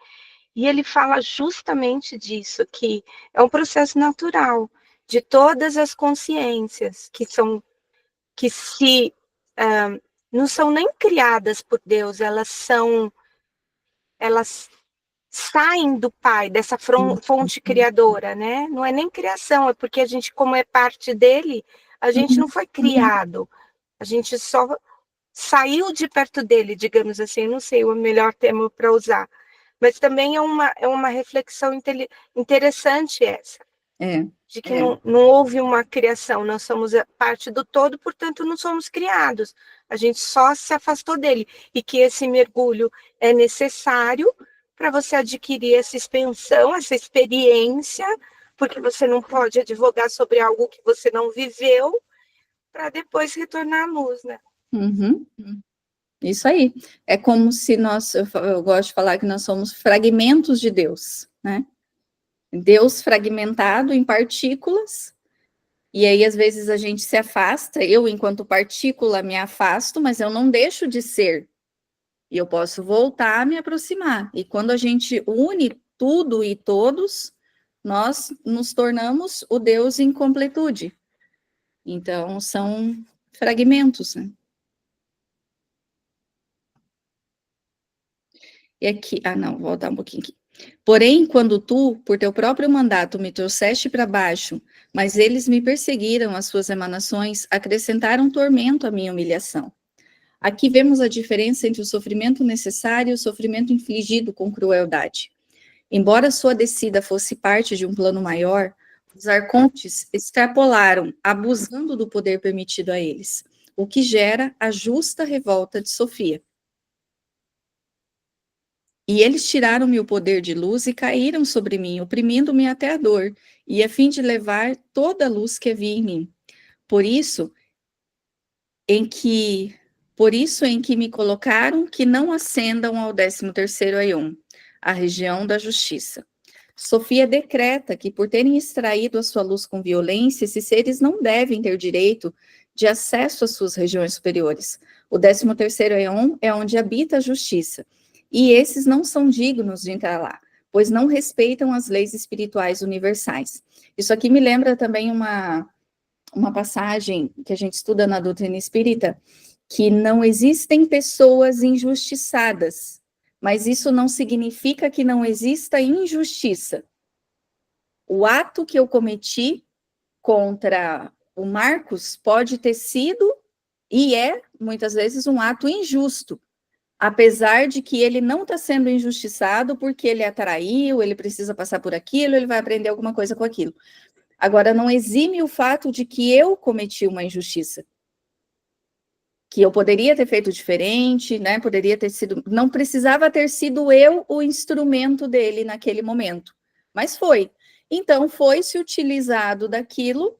S3: E ele fala justamente disso, que é um processo natural de todas as consciências que não são nem criadas por Deus, elas saem do Pai, dessa fonte criadora, né? Não é nem criação, é porque a gente, como é parte dele, a gente não foi criado, a gente só saiu de perto dele, digamos assim, não sei o melhor termo para usar, mas também é uma reflexão interessante essa, de que não houve uma criação, nós somos parte do todo, portanto não somos criados, a gente só se afastou dele, e que esse mergulho é necessário para você adquirir essa expansão, essa experiência, porque você não pode advogar sobre algo que você não viveu, para depois retornar à luz, né?
S1: Uhum. Isso aí. É como se eu gosto de falar que nós somos fragmentos de Deus, né? Deus fragmentado em partículas, e aí às vezes a gente se afasta, eu enquanto partícula me afasto, mas eu não deixo de ser, e eu posso voltar a me aproximar, e quando a gente une tudo e todos, nós nos tornamos o Deus em completude. Então, são fragmentos, né? E aqui, não, vou voltar um pouquinho aqui. Porém, quando tu, por teu próprio mandato, me trouxeste para baixo, mas eles me perseguiram, as suas emanações, acrescentaram tormento à minha humilhação. Aqui vemos a diferença entre o sofrimento necessário e o sofrimento infligido com crueldade. Embora sua descida fosse parte de um plano maior, os arcontes extrapolaram, abusando do poder permitido a eles, o que gera a justa revolta de Sofia. E eles tiraram-me o poder de luz e caíram sobre mim, oprimindo-me até a dor, e a fim de levar toda a luz que havia em mim. Por isso em que me colocaram que não ascendam ao 13º Aion, a região da justiça. Sofia decreta que, por terem extraído a sua luz com violência, esses seres não devem ter direito de acesso às suas regiões superiores. O 13º Aion é onde habita a justiça, e esses não são dignos de entrar lá, pois não respeitam as leis espirituais universais. Isso aqui me lembra também uma passagem que a gente estuda na doutrina espírita, que não existem pessoas injustiçadas, mas isso não significa que não exista injustiça. O ato que eu cometi contra o Marcos pode ter sido, e é, muitas vezes, um ato injusto, apesar de que ele não está sendo injustiçado porque ele atraiu, ele precisa passar por aquilo, ele vai aprender alguma coisa com aquilo. Agora, não exime o fato de que eu cometi uma injustiça, que eu poderia ter feito diferente, né? Poderia ter sido, não precisava ter sido eu o instrumento dele naquele momento, mas foi. Então, foi-se utilizado daquilo,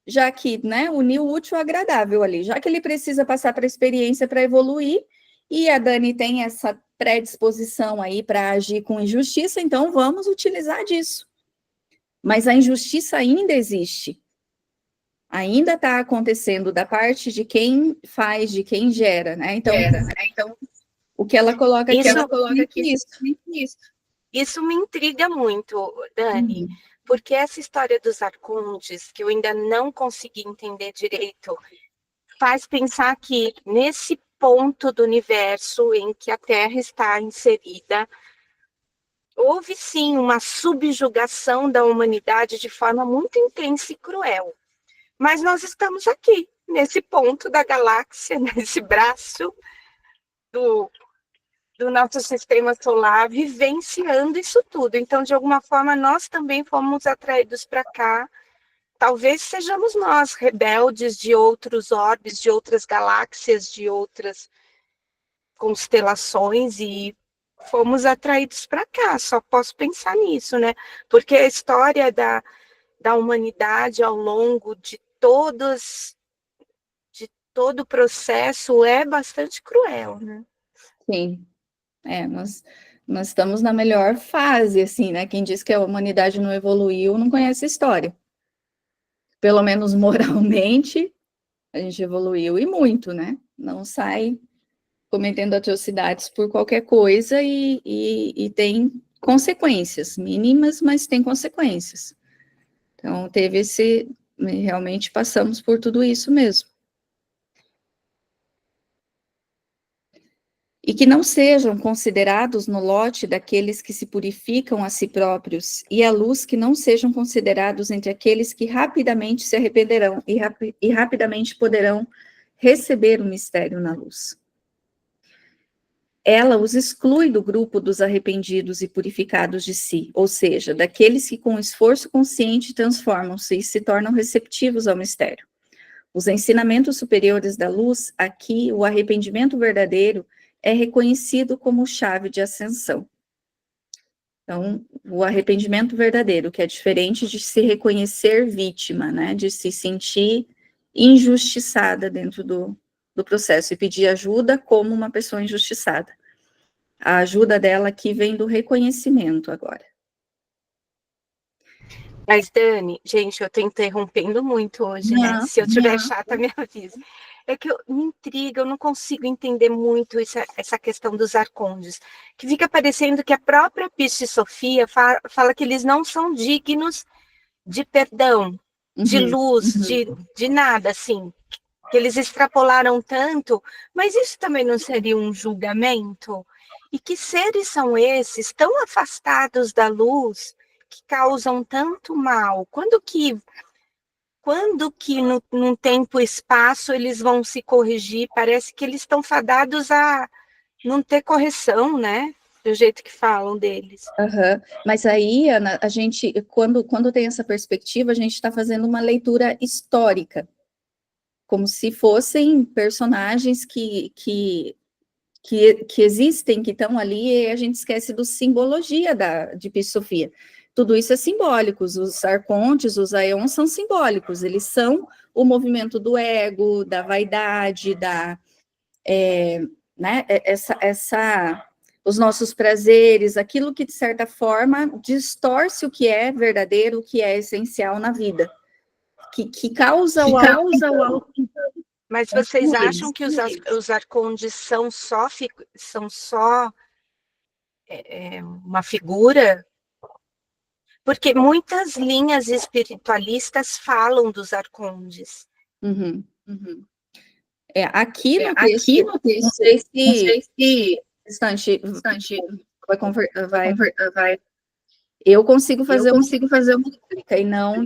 S1: já que, né, uniu o útil ao agradável ali, já que ele precisa passar para a experiência para evoluir, e a Dani tem essa predisposição aí para agir com injustiça, então vamos utilizar disso. Mas a injustiça ainda existe. Ainda está acontecendo da parte de quem faz, de quem gera, né? Então, o que ela coloca aqui,
S3: Isso me intriga muito, Dani, porque essa história dos arcontes, que eu ainda não consegui entender direito, faz pensar que nesse ponto do universo em que a Terra está inserida, houve sim uma subjugação da humanidade de forma muito intensa e cruel. Mas nós estamos aqui, nesse ponto da galáxia, nesse braço do nosso sistema solar, vivenciando isso tudo. Então, de alguma forma, nós também fomos atraídos para cá. Talvez sejamos nós, rebeldes de outros orbes, de outras galáxias, de outras constelações, e fomos atraídos para cá. Só posso pensar nisso, né? Porque a história da humanidade ao longo de todo o processo é bastante cruel, né?
S1: Sim, nós estamos na melhor fase, assim, né? Quem diz que a humanidade não evoluiu não conhece a história. Pelo menos moralmente, a gente evoluiu e muito, né? Não sai cometendo atrocidades por qualquer coisa e tem consequências mínimas, mas tem consequências. Então, realmente passamos por tudo isso mesmo. E que não sejam considerados no lote daqueles que se purificam a si próprios, e a luz que não sejam considerados entre aqueles que rapidamente se arrependerão e rapidamente poderão receber o mistério na luz. Ela os exclui do grupo dos arrependidos e purificados de si, ou seja, daqueles que com esforço consciente transformam-se e se tornam receptivos ao mistério. Os ensinamentos superiores da luz, aqui, o arrependimento verdadeiro, é reconhecido como chave de ascensão. Então, o arrependimento verdadeiro, que é diferente de se reconhecer vítima, né, de se sentir injustiçada dentro do processo e pedir ajuda como uma pessoa injustiçada. A ajuda dela aqui vem do reconhecimento agora.
S3: Mas, Dani, gente, eu tô interrompendo muito hoje, né? Se eu tiver chata, me avisa. É que me intriga, eu não consigo entender muito essa questão dos arcondes, que fica parecendo que a própria Piste Sofia fala que eles não são dignos de perdão, de luz, de nada, assim, que eles extrapolaram tanto, mas isso também não seria um julgamento? E que seres são esses, tão afastados da luz, que causam tanto mal? Quando que num tempo e espaço eles vão se corrigir? Parece que eles estão fadados a não ter correção, né? Do jeito que falam deles.
S1: Mas aí, Ana, a gente, quando tem essa perspectiva, a gente está fazendo uma leitura histórica, como se fossem personagens que que existem, que estão ali, e a gente esquece do simbologia de Pisofia. Tudo isso é simbólico, os arcontes, os aeons são simbólicos, eles são o movimento do ego, da vaidade, né, os nossos prazeres, aquilo que, de certa forma, distorce o que é verdadeiro, o que é essencial na vida, que causa o alto.
S3: Mas vocês acham que os arcondes são só uma figura? Porque muitas linhas espiritualistas falam dos arcondes.
S1: Uhum, uhum. Aqui no texto, não sei se instante vai. Eu consigo fazer uma réplica, e não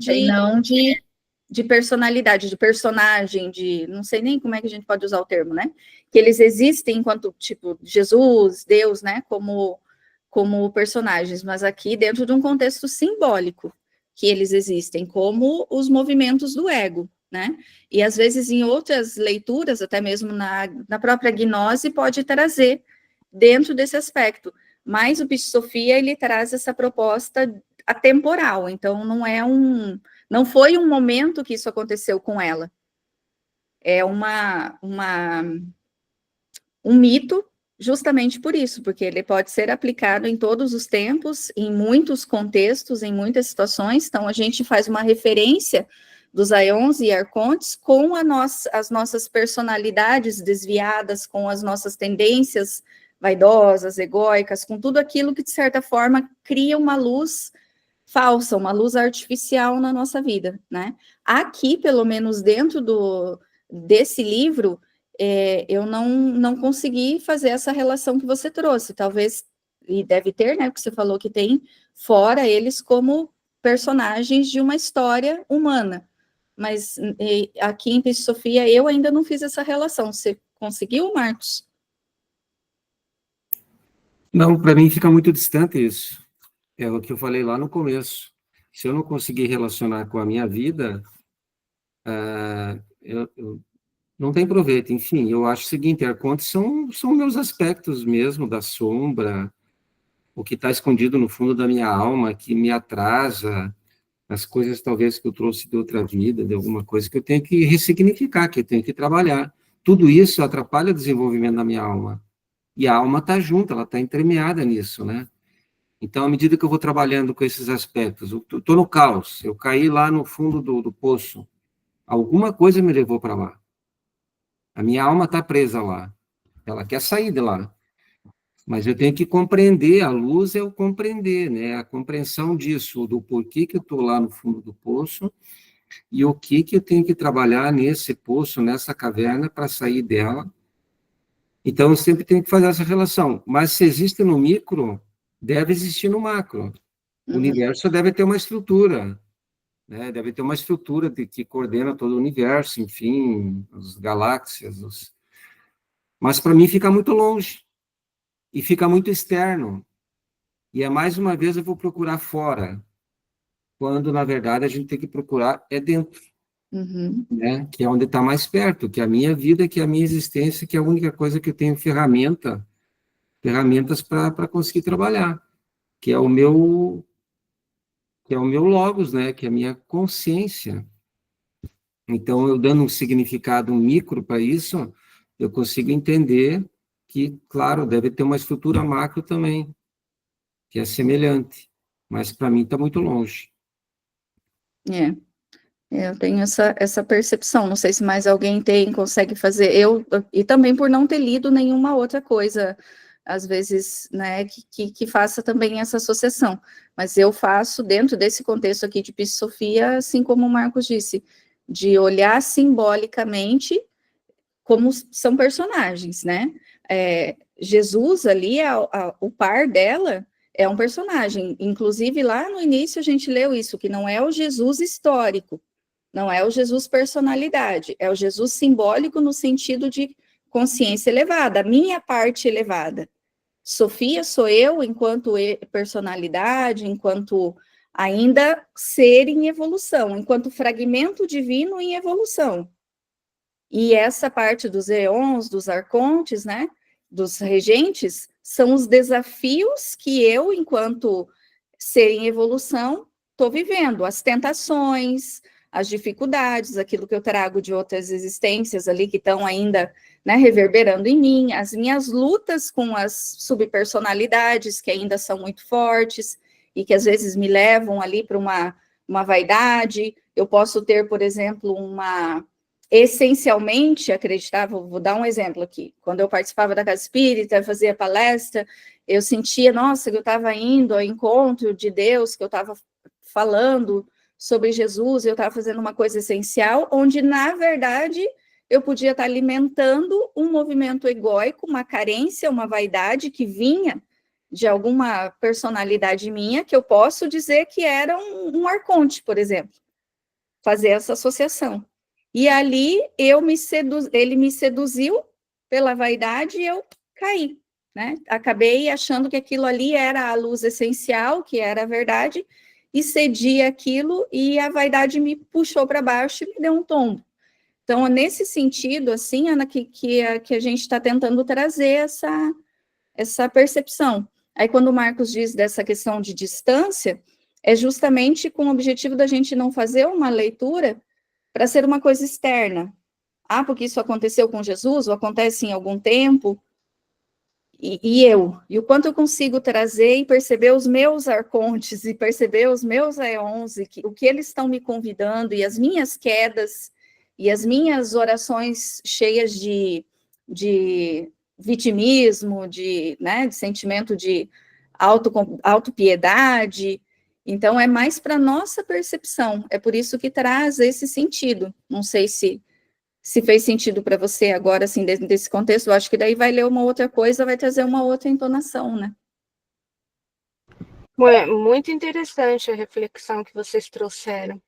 S1: de personalidade, de personagem, não sei nem como é que a gente pode usar o termo, né? Que eles existem enquanto, tipo, Jesus, Deus, né? Como personagens, mas aqui dentro de um contexto simbólico, que eles existem, como os movimentos do ego, né? E às vezes em outras leituras, até mesmo na própria gnose, pode trazer dentro desse aspecto. Mas o Pisofia, ele traz essa proposta atemporal, então não foi um momento que isso aconteceu com ela. É um mito justamente por isso, porque ele pode ser aplicado em todos os tempos, em muitos contextos, em muitas situações. Então, a gente faz uma referência dos aeons e arcontes com as nossas personalidades desviadas, com as nossas tendências vaidosas, egóicas, com tudo aquilo que, de certa forma, cria uma luz falsa, uma luz artificial na nossa vida, né? Aqui, pelo menos dentro desse livro, eu não consegui fazer essa relação que você trouxe, talvez, e deve ter, né, porque você falou que tem, fora eles como personagens de uma história humana, mas aqui em Pisofia eu ainda não fiz essa relação. Você conseguiu, Marcos?
S2: Não, para mim fica muito distante isso. É o que eu falei lá no começo. Se eu não conseguir relacionar com a minha vida, eu não tem proveito. Enfim, eu acho o seguinte, arcontes são meus aspectos mesmo, da sombra, o que está escondido no fundo da minha alma, que me atrasa, as coisas talvez que eu trouxe de outra vida, de alguma coisa que eu tenho que ressignificar, que eu tenho que trabalhar. Tudo isso atrapalha o desenvolvimento da minha alma. E a alma está junto, ela está entremeada nisso, né? Então, à medida que eu vou trabalhando com esses aspectos, eu estou no caos, eu caí lá no fundo do poço, alguma coisa me levou para lá. A minha alma está presa lá, ela quer sair de lá. Mas eu tenho que compreender, a luz é o compreender, né? A compreensão disso, do porquê que eu estou lá no fundo do poço e o que eu tenho que trabalhar nesse poço, nessa caverna, para sair dela. Então, eu sempre tenho que fazer essa relação. Mas se existe no micro, deve existir no macro. O universo deve ter uma estrutura, né? Deve ter uma estrutura que coordena todo o universo, enfim, as galáxias. Mas, para mim, fica muito longe. E fica muito externo. E mais uma vez eu vou procurar fora, quando, na verdade, a gente tem que procurar dentro, né? Que é onde está mais perto, que é a minha vida, que é a minha existência, que é a única coisa que eu tenho ferramentas para conseguir trabalhar, que é o meu logos, né? Que é a minha consciência. Então, eu dando um significado micro para isso, eu consigo entender que, claro, deve ter uma estrutura macro também, que é semelhante, mas para mim está muito longe.
S1: Eu tenho essa percepção, não sei se mais alguém consegue fazer, e também por não ter lido nenhuma outra coisa, às vezes, né, que faça também essa associação, mas eu faço dentro desse contexto aqui de Pisofia, assim como o Marcos disse, de olhar simbolicamente como são personagens, né? Jesus ali, o par dela, é um personagem. Inclusive, lá no início a gente leu isso, que não é o Jesus histórico, não é o Jesus personalidade, é o Jesus simbólico no sentido de consciência elevada, a minha parte elevada. Sofia sou eu enquanto personalidade, enquanto ainda ser em evolução, enquanto fragmento divino em evolução. E essa parte dos eons, dos arcontes, né, dos regentes são os desafios que eu, enquanto ser em evolução, estou vivendo, as tentações, as dificuldades, aquilo que eu trago de outras existências ali que estão ainda, né, reverberando em mim, as minhas lutas com as subpersonalidades que ainda são muito fortes e que às vezes me levam ali para uma vaidade. Eu posso ter, por exemplo, essencialmente acreditava, vou dar um exemplo aqui, quando eu participava da Casa Espírita, fazia palestra, eu sentia, nossa, que eu estava indo ao encontro de Deus, que eu estava falando sobre Jesus, eu estava fazendo uma coisa essencial, onde, na verdade, eu podia estar alimentando um movimento egóico, uma carência, uma vaidade que vinha de alguma personalidade minha, que eu posso dizer que era um arconte, por exemplo, fazer essa associação. E ali ele me seduziu pela vaidade e eu caí, né? Acabei achando que aquilo ali era a luz essencial, que era a verdade, e cedi aquilo e a vaidade me puxou para baixo e me deu um tombo. Então, é nesse sentido, assim, Ana, que a gente está tentando trazer essa percepção. Aí, quando o Marcos diz dessa questão de distância, é justamente com o objetivo da gente não fazer uma leitura para ser uma coisa externa. Ah, porque isso aconteceu com Jesus, ou acontece em algum tempo, e o quanto eu consigo trazer e perceber os meus arcontes, e perceber os meus aeons, o que eles estão me convidando, e as minhas quedas, e as minhas orações cheias de vitimismo, né, de sentimento de autopiedade. Então, é mais para a nossa percepção, é por isso que traz esse sentido. Não sei se fez sentido para você agora, assim, desse contexto. Eu acho que daí vai ler uma outra coisa, vai trazer uma outra entonação, né?
S3: Muito interessante a reflexão que vocês trouxeram.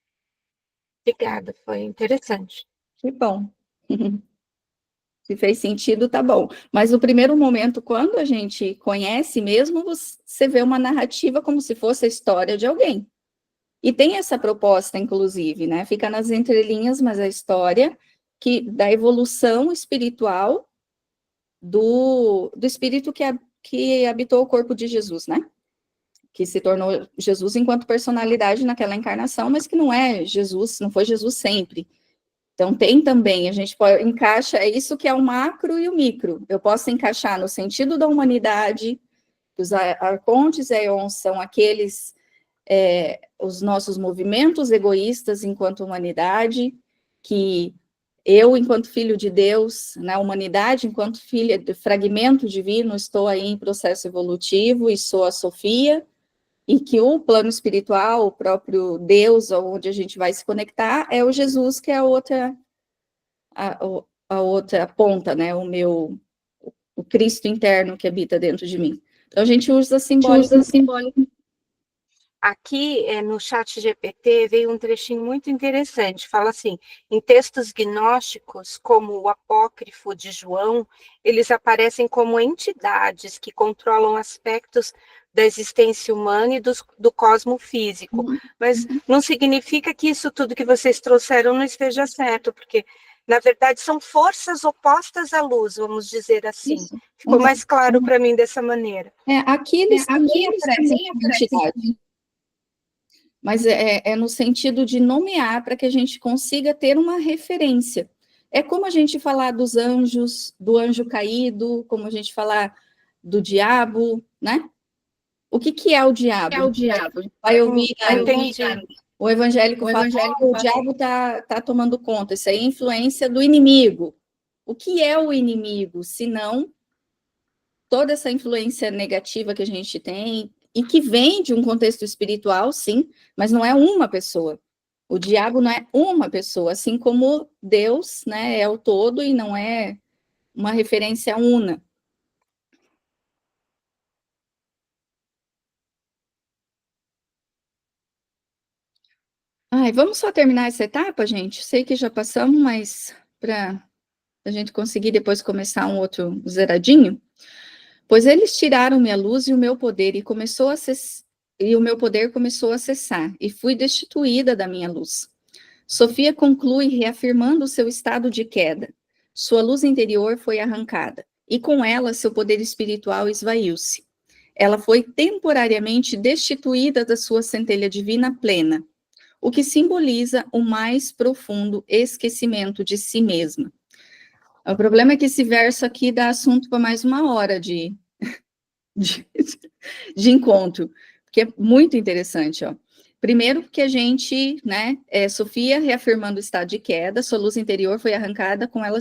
S3: Obrigada, foi interessante.
S1: Que bom. Se fez sentido, tá bom. Mas no primeiro momento, quando a gente conhece mesmo, você vê uma narrativa como se fosse a história de alguém. E tem essa proposta, inclusive, né? Fica nas entrelinhas, mas a história da evolução espiritual do espírito que habitou o corpo de Jesus, né? Que se tornou Jesus enquanto personalidade naquela encarnação, mas que não é Jesus, não foi Jesus sempre. Então, tem também, a gente encaixa, é isso que é o macro e o micro. Eu posso encaixar no sentido da humanidade, os arcontes e aeons são aqueles, os nossos movimentos egoístas enquanto humanidade, que eu, enquanto filho de Deus, na humanidade, enquanto filha de fragmento divino, estou aí em processo evolutivo e sou a Sofia, e que o plano espiritual, o próprio Deus, onde a gente vai se conectar, é o Jesus, que é a outra ponta, né? O Cristo interno que habita dentro de mim. Então, a gente usa simbólico.
S3: Aqui no chat GPT veio um trechinho muito interessante, fala assim, em textos gnósticos, como o apócrifo de João, eles aparecem como entidades que controlam aspectos da existência humana e do cosmo físico, mas não significa que isso tudo que vocês trouxeram não esteja certo, porque, na verdade, são forças opostas à luz, vamos dizer assim. Isso. Ficou mais claro para mim dessa maneira.
S1: Aqui eles também aparecem como entidade. Mas é no sentido de nomear para que a gente consiga ter uma referência. É como a gente falar dos anjos, do anjo caído, como a gente falar do diabo, né? O que é o diabo?
S3: É o diabo.
S1: Vai ouvir o evangélico fala que o diabo está tomando conta, isso aí é influência do inimigo. O que é o inimigo, se não toda essa influência negativa que a gente tem, e que vem de um contexto espiritual, sim, mas não é uma pessoa. O diabo não é uma pessoa, assim como Deus, né, é o todo e não é uma referência una. Vamos só terminar essa etapa, gente? Sei que já passamos, mas para a gente conseguir depois começar um outro zeradinho. Pois eles tiraram minha luz e o meu poder, e o meu poder começou a cessar, e fui destituída da minha luz. Sofia conclui reafirmando seu estado de queda. Sua luz interior foi arrancada, e com ela seu poder espiritual esvaiu-se. Ela foi temporariamente destituída da sua centelha divina plena, o que simboliza o mais profundo esquecimento de si mesma. O problema é que esse verso aqui dá assunto para mais uma hora de, de encontro, que é muito interessante, ó. Primeiro, porque a gente, né, Sofia reafirmando o estado de queda, sua luz interior foi arrancada, com ela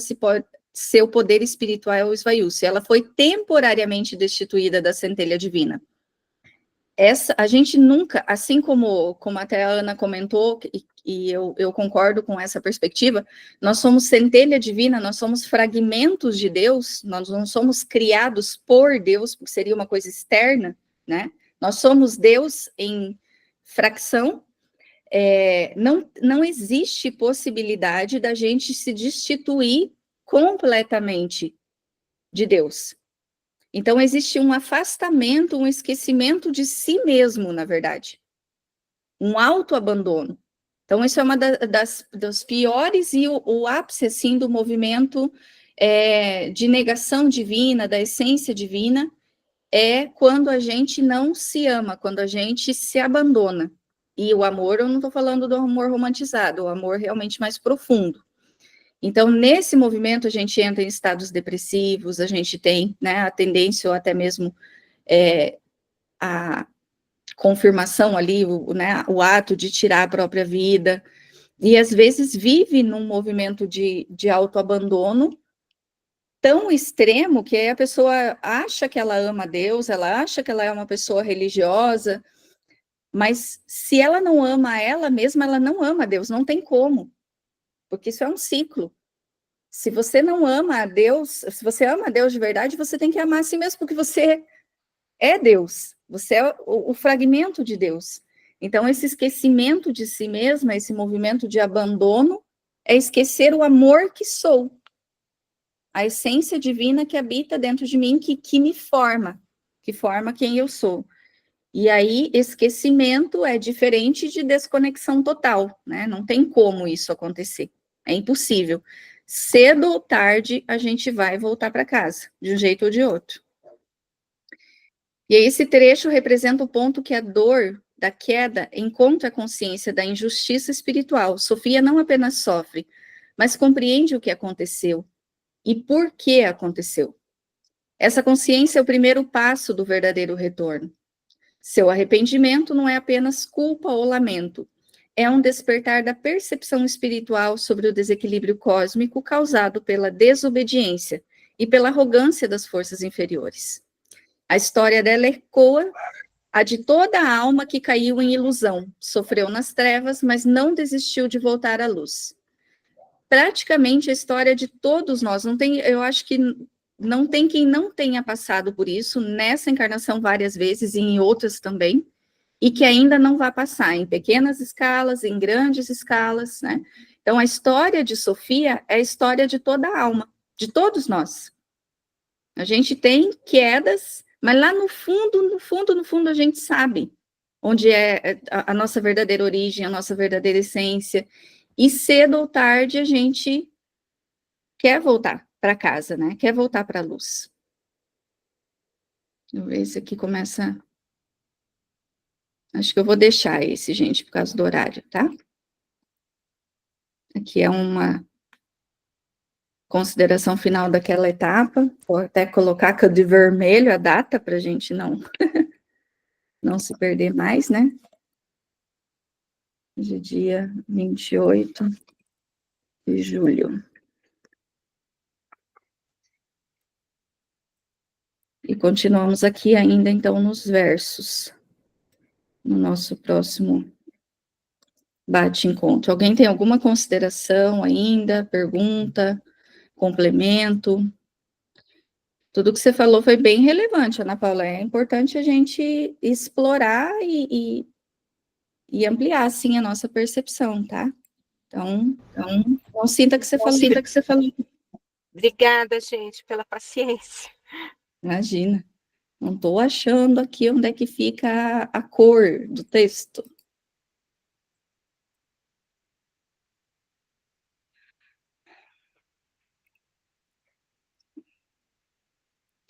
S1: seu poder espiritual esvaiu-se. Ela foi temporariamente destituída da centelha divina. A gente nunca, assim como até a Ana comentou, e eu concordo com essa perspectiva, nós somos centelha divina, nós somos fragmentos de Deus, nós não somos criados por Deus, porque seria uma coisa externa, né? Nós somos Deus em fracção. Não existe possibilidade da gente se destituir completamente de Deus. Então, existe um afastamento, um esquecimento de si mesmo, na verdade. Um autoabandono. Então, isso é uma das piores e o ápice, assim, do movimento de negação divina, da essência divina, é quando a gente não se ama, quando a gente se abandona. E o amor, eu não estou falando do amor romantizado, o amor realmente mais profundo. Então, nesse movimento, a gente entra em estados depressivos, a gente tem, né, a tendência, ou até mesmo a confirmação ali, né, o ato de tirar a própria vida, e às vezes vive num movimento de autoabandono tão extremo que a pessoa acha que ela ama Deus, ela acha que ela é uma pessoa religiosa, mas se ela não ama ela mesma, ela não ama Deus, não tem como, porque isso é um ciclo. Se você não ama a Deus, se você ama a Deus de verdade, você tem que amar a si mesmo, porque você é Deus, você é o fragmento de Deus. Então, esse esquecimento de si mesma, esse movimento de abandono, é esquecer o amor que sou, a essência divina que habita dentro de mim, que me forma, que forma quem eu sou. E aí, esquecimento é diferente de desconexão total, né? Não tem como isso acontecer. É impossível. Cedo ou tarde, a gente vai voltar para casa, de um jeito ou de outro. E aí, esse trecho representa o ponto que a dor da queda encontra a consciência da injustiça espiritual. Sofia não apenas sofre, mas compreende o que aconteceu e por que aconteceu. Essa consciência é o primeiro passo do verdadeiro retorno. Seu arrependimento não é apenas culpa ou lamento, é um despertar da percepção espiritual sobre o desequilíbrio cósmico causado pela desobediência e pela arrogância das forças inferiores. A história dela ecoa a de toda a alma que caiu em ilusão, sofreu nas trevas, mas não desistiu de voltar à luz. Praticamente a história de todos nós, eu acho que não tem quem não tenha passado por isso, nessa encarnação várias vezes e em outras também, e que ainda não vai passar, em pequenas escalas, em grandes escalas, né? Então, a história de Sofia é a história de toda a alma, de todos nós. A gente tem quedas, mas lá no fundo, no fundo, no fundo, a gente sabe onde é a nossa verdadeira origem, a nossa verdadeira essência, e cedo ou tarde a gente quer voltar para casa, né? Quer voltar para a luz. Deixa eu ver, esse aqui começa. Acho que eu vou deixar esse, gente, por causa do horário, tá? Aqui é uma consideração final daquela etapa. Vou até colocar de vermelho a data para a gente não se perder mais, né? Hoje é dia 28 de julho. E continuamos aqui ainda, então, nos versos, no nosso próximo bate-encontro. Alguém tem alguma consideração ainda, pergunta, complemento? Tudo que você falou foi bem relevante, Ana Paula. É importante a gente explorar e ampliar, assim, a nossa percepção, tá? Então, não sinta que você falou.
S3: Obrigada, gente, pela paciência.
S1: Imagina. Não estou achando aqui onde é que fica a cor do texto.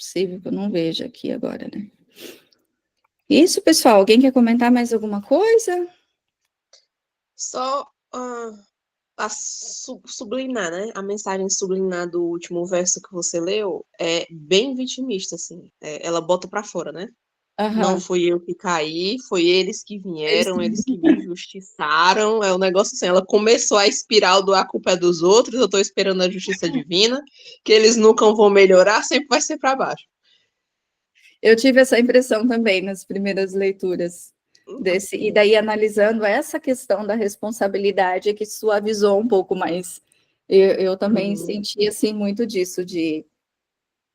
S1: Possível que eu não veja aqui agora, né? Isso, pessoal. Alguém quer comentar mais alguma coisa?
S4: Só sublinar, né? A mensagem sublinar do último verso que você leu é bem vitimista, assim. Ela bota pra fora, né? Não
S1: Aham.
S4: fui eu que caí, foi eles que vieram, eles que me injustiçaram. É um negócio assim, ela começou a espiral do a culpa é dos outros, eu tô esperando a justiça divina, que eles nunca vão melhorar, sempre vai ser para baixo.
S1: Eu tive essa impressão também nas primeiras leituras desse, e daí analisando essa questão da responsabilidade que suavizou um pouco mais. Eu também senti assim muito disso de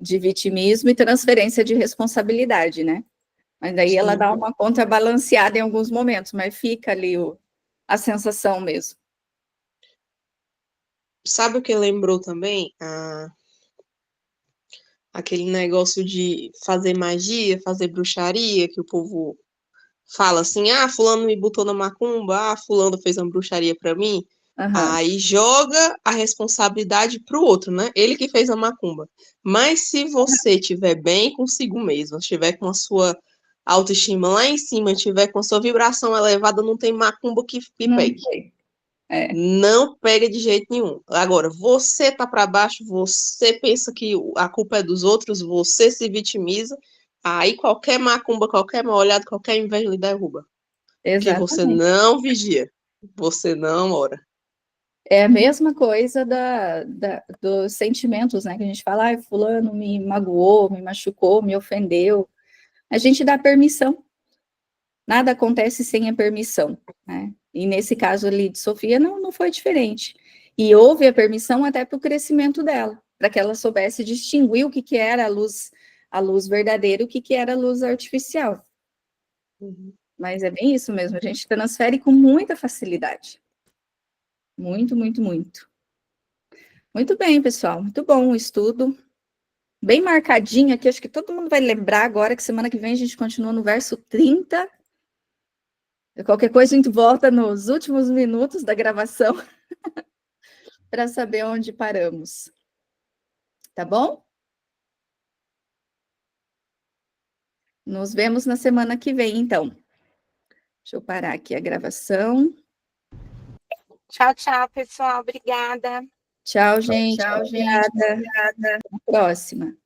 S1: vitimismo e transferência de responsabilidade, né? Mas daí ela
S4: Sim.
S1: dá uma contrabalanceada em alguns momentos, mas fica ali a sensação mesmo.
S4: Sabe o que lembrou também? Aquele negócio de fazer magia, fazer bruxaria, que o povo fala assim, fulano me botou na macumba, fulano fez uma bruxaria para mim.
S1: Aham.
S4: Aí joga a responsabilidade pro outro, né? Ele que fez a macumba. Mas se você estiver bem consigo mesmo, estiver com a sua autoestima lá em cima, estiver com a sua vibração elevada, não tem macumba que
S1: Não
S4: pegue.
S1: sei. É,
S4: Não pega de jeito nenhum. Agora, você tá para baixo, você pensa que a culpa é dos outros, você se vitimiza, aí qualquer macumba, qualquer mal olhado, qualquer inveja lhe derruba. Porque você
S1: exatamente.
S4: não vigia, você não ora.
S1: É a mesma coisa dos sentimentos, né? Que a gente fala, fulano me magoou, me machucou, me ofendeu. A gente dá permissão. Nada acontece sem a permissão, né? E nesse caso ali de Sofia não foi diferente. E houve a permissão até para o crescimento dela, para que ela soubesse distinguir o que era a luz verdadeira e o que era a luz artificial. Mas é bem isso mesmo, a gente transfere com muita facilidade. Muito, muito, muito. Muito bem, pessoal. Muito bom o estudo. Bem marcadinho aqui, acho que todo mundo vai lembrar agora que semana que vem a gente continua no verso 30. Qualquer coisa a gente volta nos últimos minutos da gravação para saber onde paramos. Tá bom? Nos vemos na semana que vem, então. Deixa eu parar aqui a gravação.
S3: Tchau, tchau, pessoal. Obrigada.
S1: Tchau, gente.
S4: Tchau, gente.
S1: Obrigada. Até a próxima.